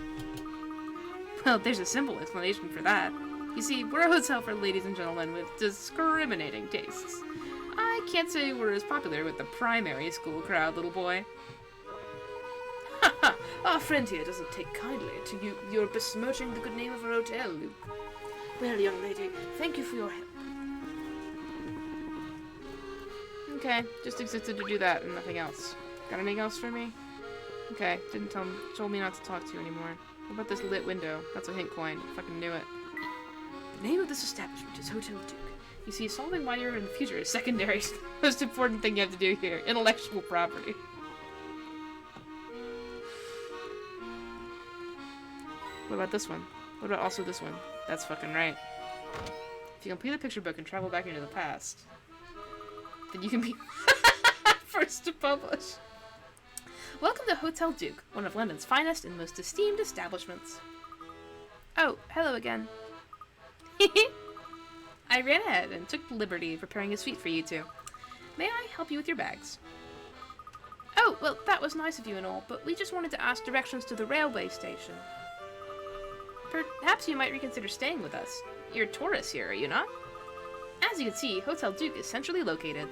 Well, there's a simple explanation for that. You see, we're a hotel for ladies and gentlemen with discriminating tastes. I can't say we're as popular with the primary school crowd, little boy. Haha, our friend here doesn't take kindly to you're besmirching the good name of our hotel, Luke. Well, young lady, thank you for your help. Okay, just existed to do that and nothing else. Got anything else for me? Okay, told me not to talk to you anymore. What about this lit window? That's a hint coin. Fucking knew it. The name of this establishment is Hotel Duke. You see, solving why you're in the future is secondary. The most important thing you have to do here. Intellectual property. What about this one? What about also this one? That's fucking right. If you complete the picture book and travel back into the past, then you can be first to publish. Welcome to Hotel Duke, one of London's finest and most esteemed establishments. Oh, hello again. I ran ahead and took the liberty of preparing a suite for you two. May I help you with your bags? Oh, well, that was nice of you and all, but we just wanted to ask directions to the railway station. Perhaps you might reconsider staying with us. You're tourists here, are you not? As you can see, Hotel Duke is centrally located.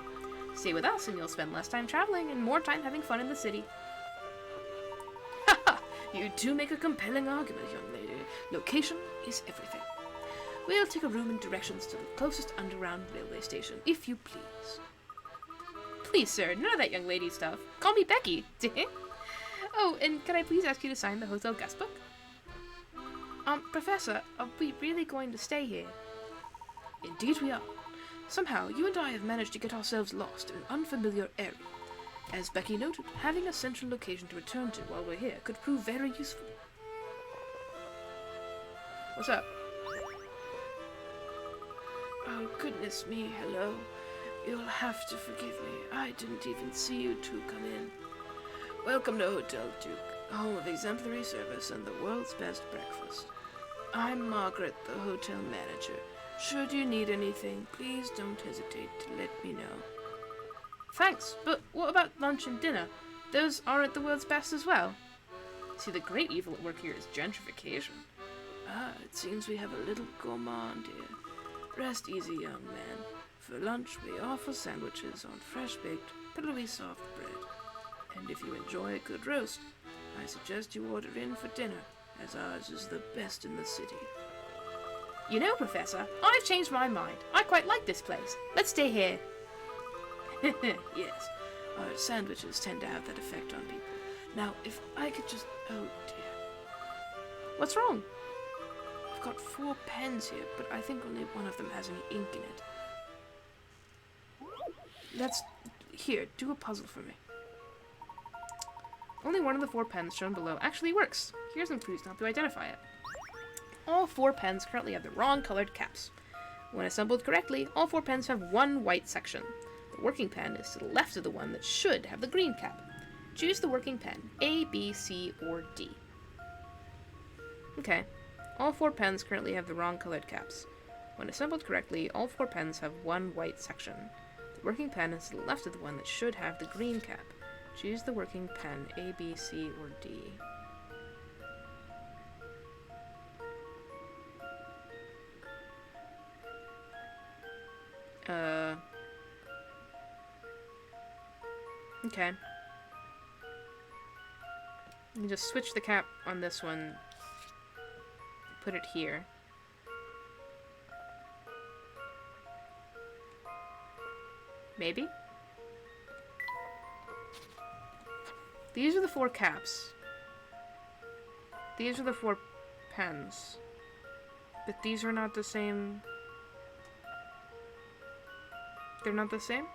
Stay with us and you'll spend less time traveling and more time having fun in the city. Haha! You do make a compelling argument, young lady. Location is everything. We'll take a room and directions to the closest underground railway station, if you please. Please, sir, none of that young lady stuff. Call me Becky. Oh, and can I please ask you to sign the hotel guest book? Professor, are we really going to stay here? Indeed we are. Somehow, you and I have managed to get ourselves lost in an unfamiliar area. As Becky noted, having a central location to return to while we're here could prove very useful. What's up? Oh, goodness me, hello. You'll have to forgive me. I didn't even see you two come in. Welcome to Hotel Duke, home of exemplary service and the world's best breakfast. I'm Margaret, the hotel manager. Should you need anything, please don't hesitate to let me know. Thanks, but what about lunch and dinner? Those aren't the world's best as well. See, the great evil at work here is gentrification. Ah, it seems we have a little gourmand here. Rest easy, young man. For lunch, we offer sandwiches on fresh-baked, pillowy soft bread. And if you enjoy a good roast, I suggest you order in for dinner, as ours is the best in the city. You know, Professor, I've changed my mind. I quite like this place. Let's stay here. Yes, our sandwiches tend to have that effect on people. Now, if I could just... Oh, dear. What's wrong? I've got 4 pens here, but I think only one of them has any ink in it. Here, do a puzzle for me. Only one of the 4 pens shown below actually works. Here's some clues to help you identify it. All 4 pens currently have the wrong colored caps. When assembled correctly, all 4 pens have one white section. The working pen is to the left of the one that should have the green cap. Choose the working pen, A, B, C, or D. Okay. All 4 pens currently have the wrong colored caps. When assembled correctly, all 4 pens have one white section. The working pen is to the left of the one that should have the green cap. Choose the working pen, A, B, C, or D. Okay. You just switch the cap on this one. Put it here. Maybe? These are the 4 caps. These are the 4 pens. But these are not the same. They're not the same?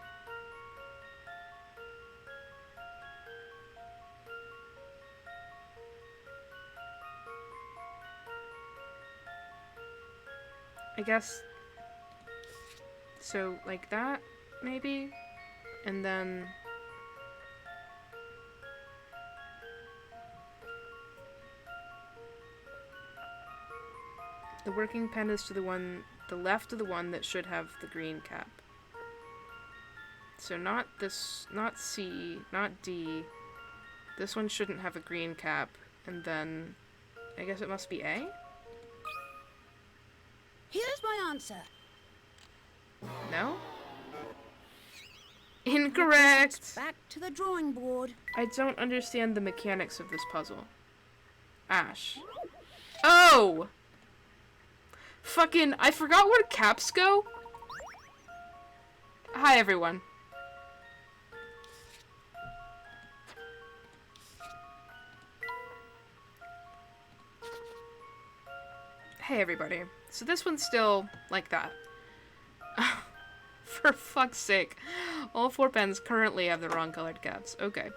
I guess. So, like that, maybe? And then. The working pen is to the left of the one that should have the green cap. So not this, not C, not D. This one shouldn't have a green cap. And then, I guess it must be A? Here's my answer. No? Incorrect! Back to the drawing board. I don't understand the mechanics of this puzzle. Ash. Oh! Fucking, I forgot where caps go. Hi, everyone. Hey, everybody. So this one's still like that. For fuck's sake. All 4 pens currently have the wrong colored caps. Okay.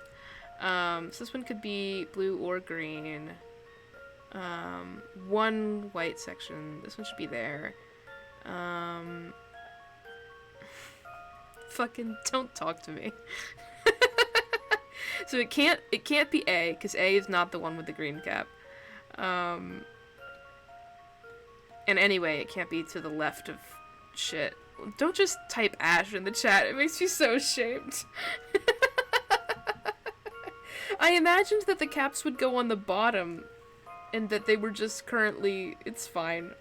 So this one could be blue or green. One white section. This one should be there. Fucking don't talk to me. So it can't be A, because A is not the one with the green cap. And anyway, it can't be to the left of shit. Don't just type Ash in the chat, it makes me so ashamed. I imagined that the caps would go on the bottom, and that they were just currently, it's fine.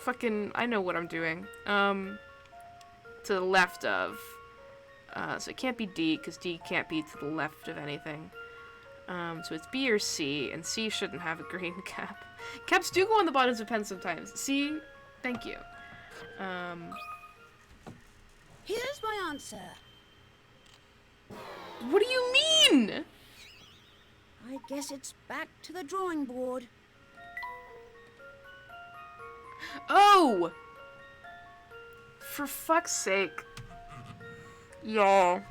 Fucking, I know what I'm doing. To the left of. So it can't be D, because D can't be to the left of anything. So it's B or C, and C shouldn't have a green cap. Caps do go on the bottoms of pens sometimes. C? Thank you. Here's my answer. What do you mean? I guess it's back to the drawing board. Oh! For fuck's sake. Y'all.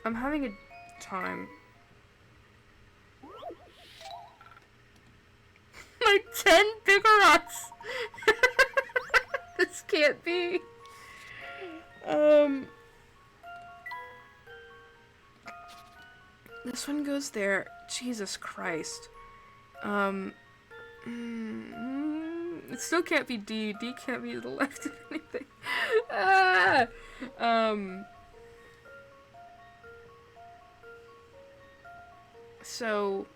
I'm having a time. Like 10 cigarettes! This can't be. This one goes there. Jesus Christ. It still can't be D. D can't be to the left of anything. Ah! So...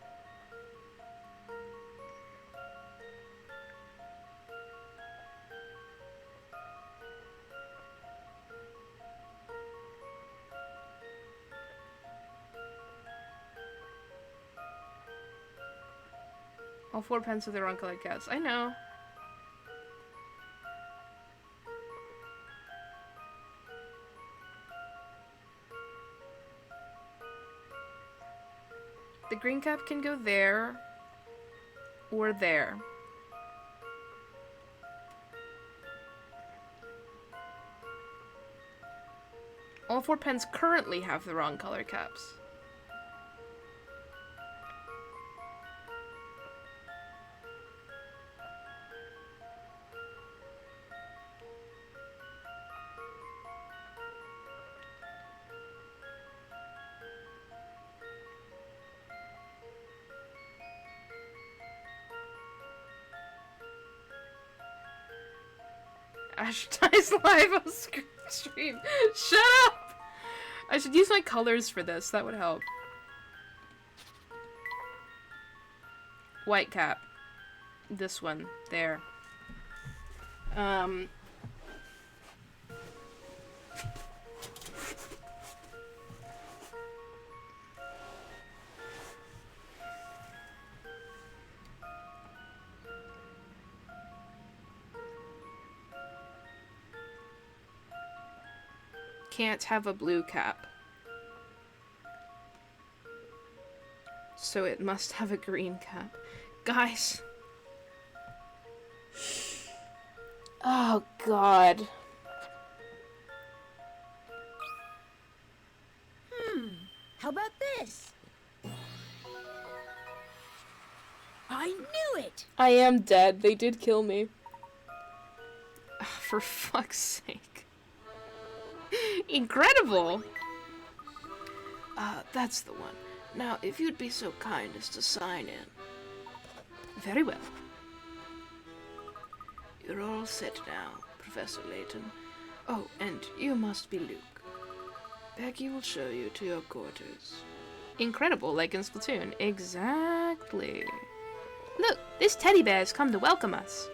All 4 pens have the wrong colored caps. I know. The green cap can go there. Or there. All 4 pens currently have the wrong color caps. Ash dies live on stream. Shut up! I should use my colors for this. That would help. White cap. This one. There. Can't have a blue cap. So it must have a green cap. Guys. Oh, God. How about this? I knew it! I am dead. They did kill me. For fuck's sake. Incredible! That's the one. Now, if you'd be so kind as to sign in. Very well. You're all set now, Professor Layton. Oh, and you must be Luke. Becky will show you to your quarters. Incredible, like in Splatoon. Exactly. Look, this teddy bear's come to welcome us.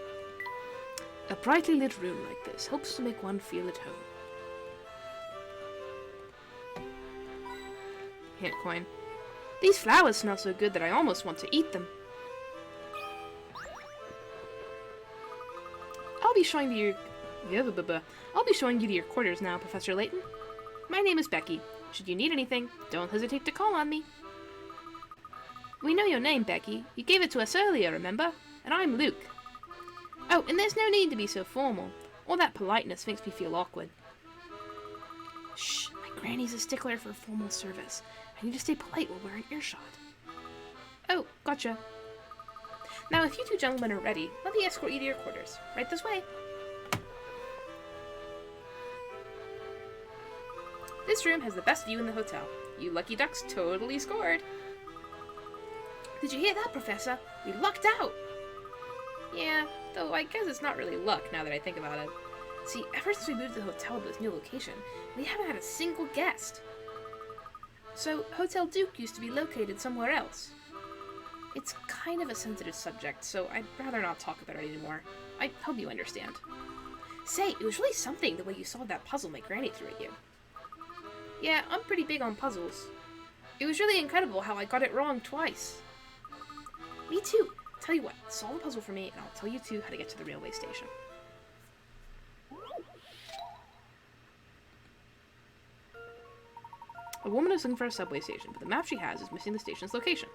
A brightly lit room like this helps to make one feel at home. Hint coin. These flowers smell so good that I almost want to eat them. I'll be showing you to your quarters now, Professor Layton. My name is Becky. Should you need anything, don't hesitate to call on me. We know your name, Becky. You gave it to us earlier, remember? And I'm Luke. Oh, and there's no need to be so formal. All that politeness makes me feel awkward. Shh, my granny's a stickler for formal service. I need to stay polite while we're in earshot. Oh, gotcha. Now, if you two gentlemen are ready, let me escort you to your quarters. Right this way. This room has the best view in the hotel. You lucky ducks totally scored. Did you hear that, Professor? We lucked out! Yeah, though I guess it's not really luck now that I think about it. See, ever since we moved to the hotel to this new location, we haven't had a single guest. So, Hotel Duke used to be located somewhere else. It's kind of a sensitive subject, so I'd rather not talk about it anymore. I hope you understand. Say, it was really something the way you solved that puzzle my granny threw at you. Yeah, I'm pretty big on puzzles. It was really incredible how I got it wrong twice. Me too. Tell you what, solve a puzzle for me, and I'll tell you two how to get to the railway station. A woman is looking for a subway station, but the map she has is missing the station's location.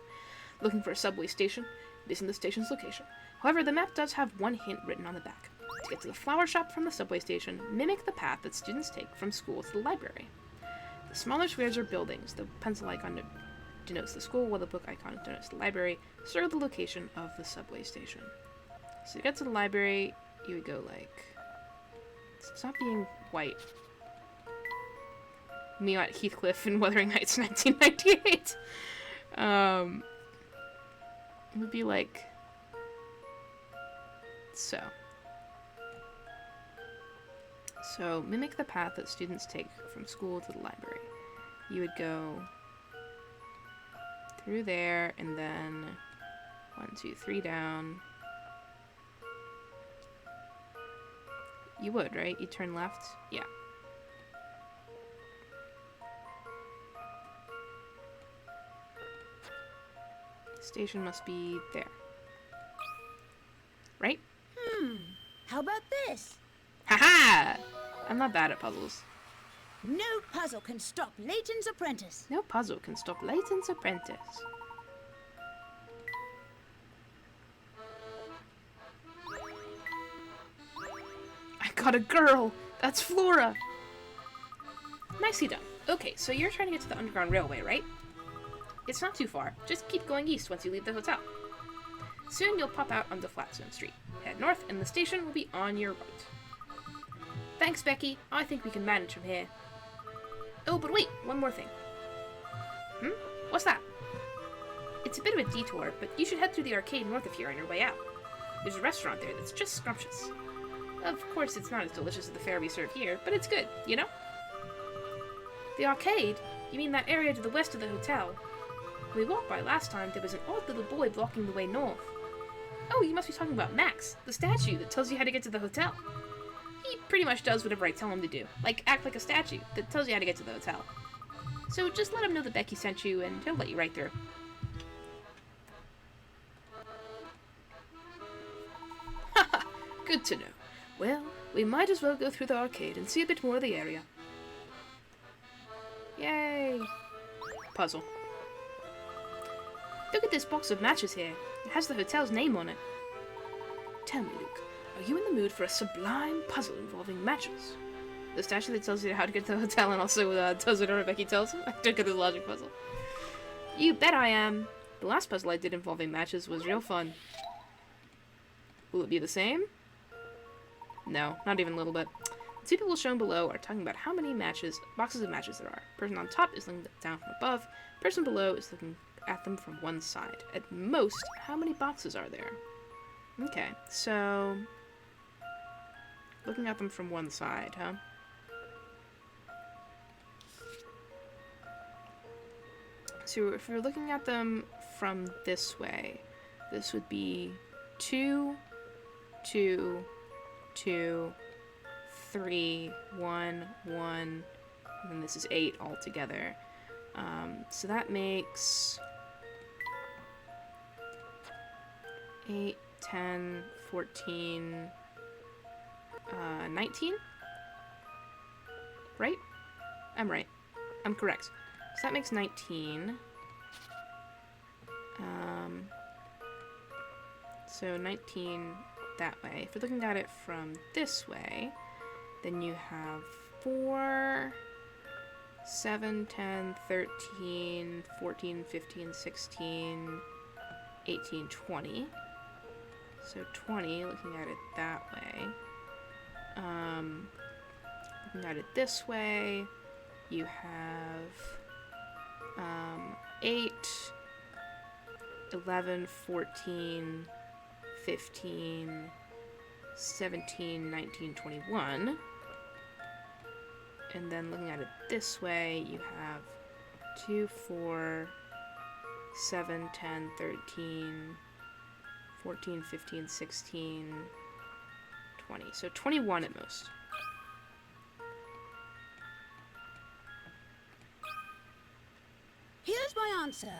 Looking for a subway station, missing the station's location. However, the map does have one hint written on the back. To get to the flower shop from the subway station, mimic the path that students take from school to the library. The smaller squares are buildings. The pencil icon denotes the school, while the book icon denotes the library. Serve the location of the subway station. So to get to the library, you would go like... Stop being white. Me at Heathcliff in Wuthering Heights 1998. It would be like... So. So, mimic the path that students take from school to the library. You would go through there, and then 1, 2, 3 down. You would, right? You turn left? Yeah. Station must be there. Right? How about this? Haha! I'm not bad at puzzles. No puzzle can stop Layton's apprentice. No puzzle can stop Layton's apprentice. I got a girl! That's Flora! Nicely done. Okay, so you're trying to get to the Underground Railway, right? It's not too far. Just keep going east once you leave the hotel. Soon you'll pop out onto Flatstone Street. Head north and the station will be on your right. Thanks, Becky. I think we can manage from here. Oh, but wait, one more thing. What's that? It's a bit of a detour, but you should head through the arcade north of here on your way out. There's a restaurant there that's just scrumptious. Of course, it's not as delicious as the fare we serve here, but it's good, you know? The arcade? You mean that area to the west of the hotel? When we walked by last time, there was an odd little boy blocking the way north. Oh, you must be talking about Max, the statue that tells you how to get to the hotel. He pretty much does whatever I tell him to do, like act like a statue that tells you how to get to the hotel. So just let him know that Becky sent you, and he'll let you right through. Haha, good to know. Well, we might as well go through the arcade and see a bit more of the area. Yay! Puzzle. Look at this box of matches here. It has the hotel's name on it. Tell me, Luke, are you in the mood for a sublime puzzle involving matches? The statue that tells you how to get to the hotel and also does whatever Becky tells him? I don't get the logic puzzle. You bet I am. The last puzzle I did involving matches was real fun. Will it be the same? No, not even a little bit. The two people shown below are talking about how many boxes of matches there are. Person on top is looking down from above. Person below is looking at them from one side. At most, how many boxes are there? Okay, so... looking at them from one side, huh? So if we're looking at them from this way, this would be 2, 2, 2, 3, 1, 1, and then this is 8 altogether. So that makes 8, 10, 14, 19? Right? I'm right. I'm correct. So that makes 19. So 19 that way. If we're looking at it from this way, then you have 4, 7, 10, 13, 14, 15, 16, 18, 20. So 20, looking at it that way. Looking at it this way, you have 8, 11, 14, 15, 17, 19, 21. And then looking at it this way, you have 2, 4, 7, 10, 13, 14, 15, 16, 20. So 21 at most. Here's my answer.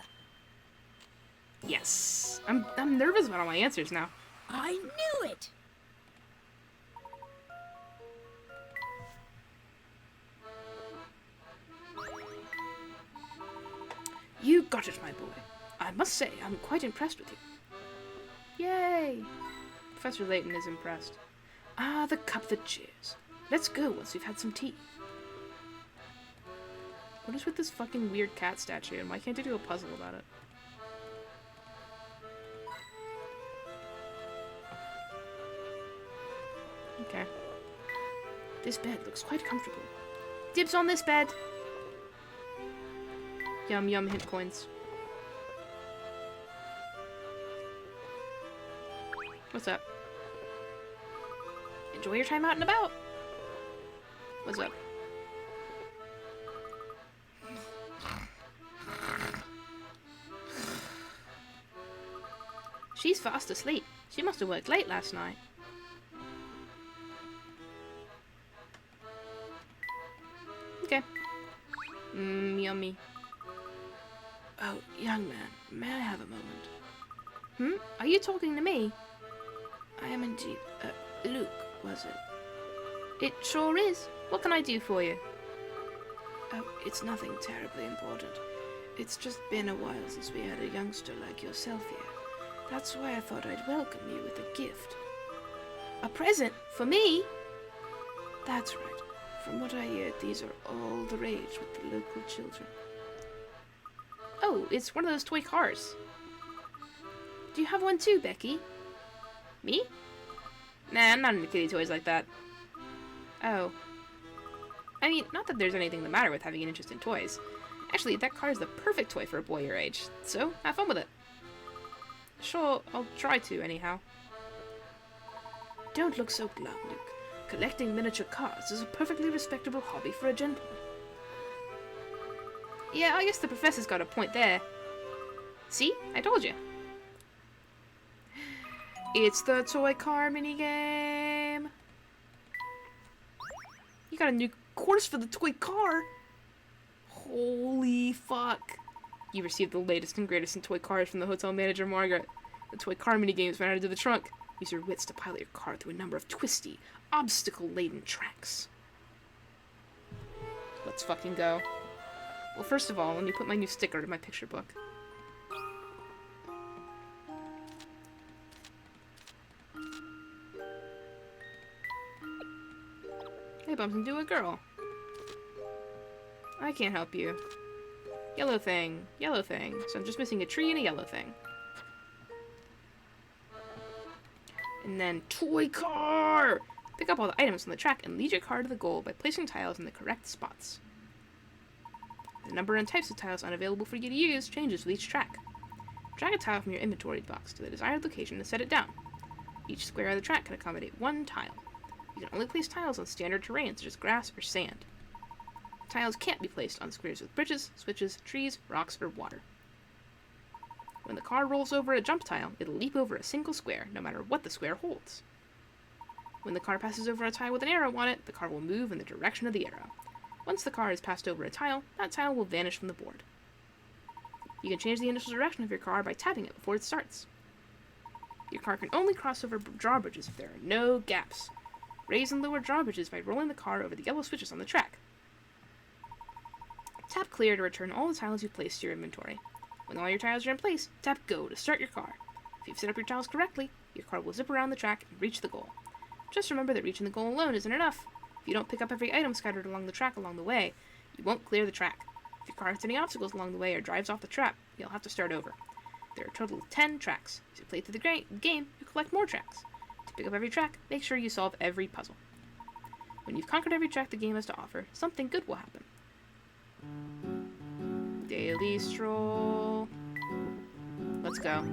Yes. I'm nervous about all my answers now. I knew it! You got it, my boy. I must say, I'm quite impressed with you. Yay! Professor Layton is impressed. Ah, the cup that cheers. Let's go once we've had some tea. What is with this fucking weird cat statue, and why can't they do a puzzle about it? Okay. This bed looks quite comfortable. Dibs on this bed! Yum yum hint coins. What's up? Enjoy your time out and about. What's up? She's fast asleep. She must have worked late last night. Okay. Yummy. Oh, young man, may I have a moment? Are you talking to me? I am indeed. Luke, was it? It sure is. What can I do for you? Oh, it's nothing terribly important. It's just been a while since we had a youngster like yourself here. That's why I thought I'd welcome you with a gift. A present? For me? That's right. From what I hear, these are all the rage with the local children. Oh, it's one of those toy cars. Do you have one too, Becky? Me? Nah, I'm not into kitty toys like that. Oh. I mean, not that there's anything the matter with having an interest in toys. Actually, that car is the perfect toy for a boy your age, so have fun with it. Sure, I'll try to, anyhow. Don't look so glum, Luke. Collecting miniature cars is a perfectly respectable hobby for a gentleman. Yeah, I guess the professor's got a point there. See? I told you. It's the toy car minigame. You got a new course for the toy car? Holy fuck. You received the latest and greatest in toy cars from the hotel manager, Margaret. The toy car minigames ran out of the trunk. Use your wits to pilot your car through a number of twisty, obstacle-laden tracks. Let's fucking go. Well, first of all, let me put my new sticker to my picture book. I bumped into a girl. I can't help you. Yellow thing. Yellow thing. So I'm just missing a tree and a yellow thing. And then toy car! Pick up all the items on the track and lead your car to the goal by placing tiles in the correct spots. The number and types of tiles unavailable for you to use changes with each track. Drag a tile from your inventory box to the desired location and set it down. Each square of the track can accommodate one tile. You can only place tiles on standard terrain such as grass or sand. Tiles can't be placed on squares with bridges, switches, trees, rocks, or water. When the car rolls over a jump tile, it'll leap over a single square, no matter what the square holds. When the car passes over a tile with an arrow on it, the car will move in the direction of the arrow. Once the car has passed over a tile, that tile will vanish from the board. You can change the initial direction of your car by tapping it before it starts. Your car can only cross over drawbridges if there are no gaps. Raise and lower drawbridges by rolling the car over the yellow switches on the track. Tap clear to return all the tiles you've placed to your inventory. When all your tiles are in place, tap go to start your car. If you've set up your tiles correctly, your car will zip around the track and reach the goal. Just remember that reaching the goal alone isn't enough. If you don't pick up every item scattered along the track along the way, you won't clear the track. If your car hits any obstacles along the way or drives off the track, you'll have to start over. There are a total of 10 tracks. As you play through the game, you collect more tracks. To pick up every track, make sure you solve every puzzle. When you've conquered every track the game has to offer, something good will happen. Daily stroll. Let's go.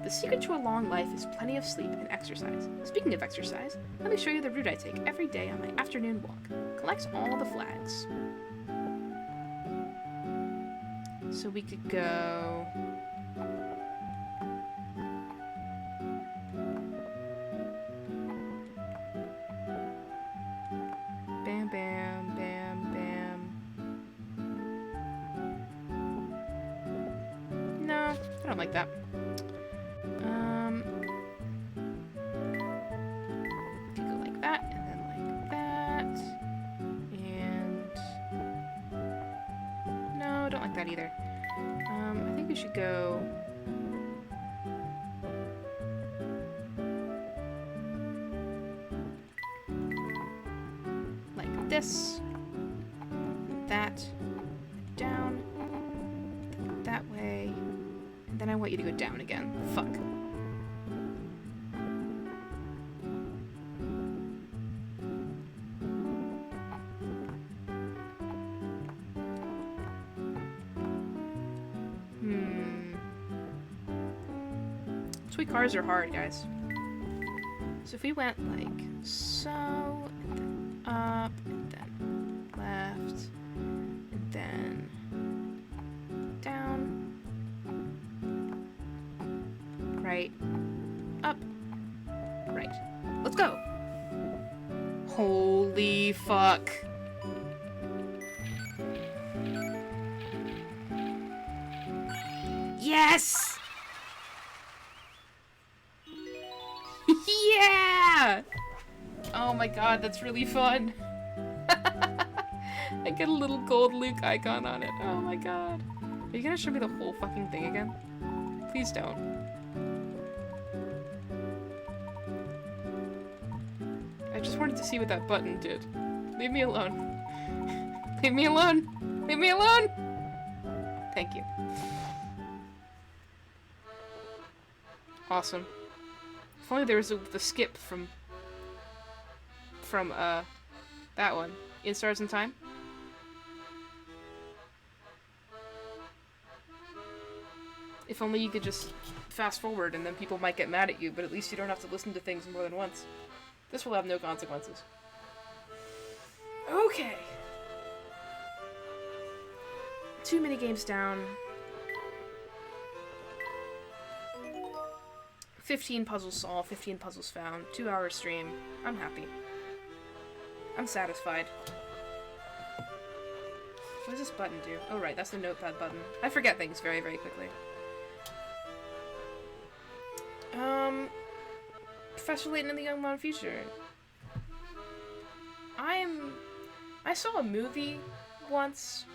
The secret to a long life is plenty of sleep and exercise. Speaking of exercise, let me show you the route I take every day on my afternoon walk. Collects all the flags. So we could go... Bam, bam, bam, bam. No, I don't like that. Could go like that, and then like that. And... no, don't like that either. I think we should go... like this. That. Down. That way. And then I want you to go down again. Fuck. Toy cars are hard, guys. So if we went like so, and then up, and then left, and then down, right, up, right. Let's go! Holy fuck. Yes! Yeah! Oh my god, that's really fun. I get a little gold Luke icon on it. Oh my god. Are you gonna show me the whole fucking thing again? Please don't. I just wanted to see what that button did. Leave me alone. Leave me alone! Leave me alone! Thank you. Awesome. If only there was the skip from that one. In Stars in Time. If only you could just fast forward and then people might get mad at you, but at least you don't have to listen to things more than once. This will have no consequences. Okay. 2 minigames down. 15 puzzles solved, 15 puzzles found, 2-hour stream. I'm happy. I'm satisfied. What does this button do? Oh right, that's the notepad button. I forget things very, very quickly. Professor Layton and the Young Future. I saw a movie once,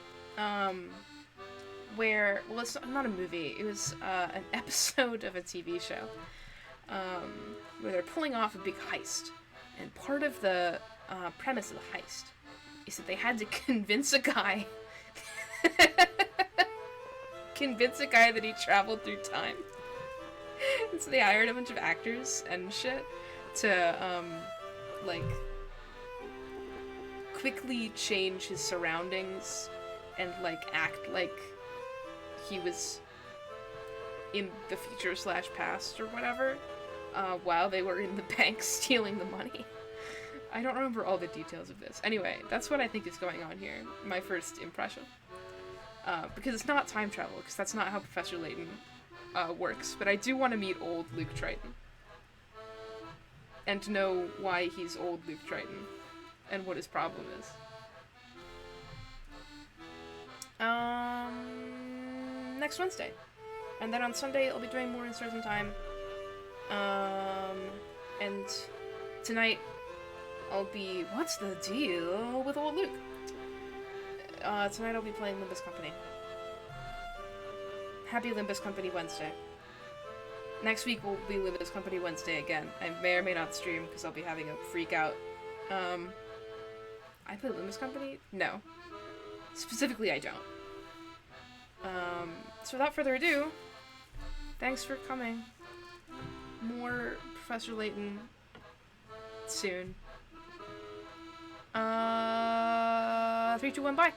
where, well, it's not a movie, it was, an episode of a TV show, where they're pulling off a big heist, and part of the, premise of the heist is that they had to convince a guy that he traveled through time. And so they hired a bunch of actors and shit to, like, quickly change his surroundings and, like, act like he was in the future / past or whatever, while they were in the bank stealing the money. I don't remember all the details of this. Anyway, that's what I think is going on here, my first impression. Because it's not time travel, because that's not how Professor Layton works, but I do want to meet old Luke Triton. And to know why he's old Luke Triton, and what his problem is. Next Wednesday. And then on Sunday I'll be doing more in Stars in Time. And tonight I'll be... What's the deal with old Luke? Tonight I'll be playing Limbus Company. Happy Limbus Company Wednesday. Next week will be Limbus Company Wednesday again. I may or may not stream because I'll be having a freak out. I play Limbus Company? No. Specifically, I don't. So without further ado, thanks for coming. More Professor Layton soon. 3, 2, 1, bye!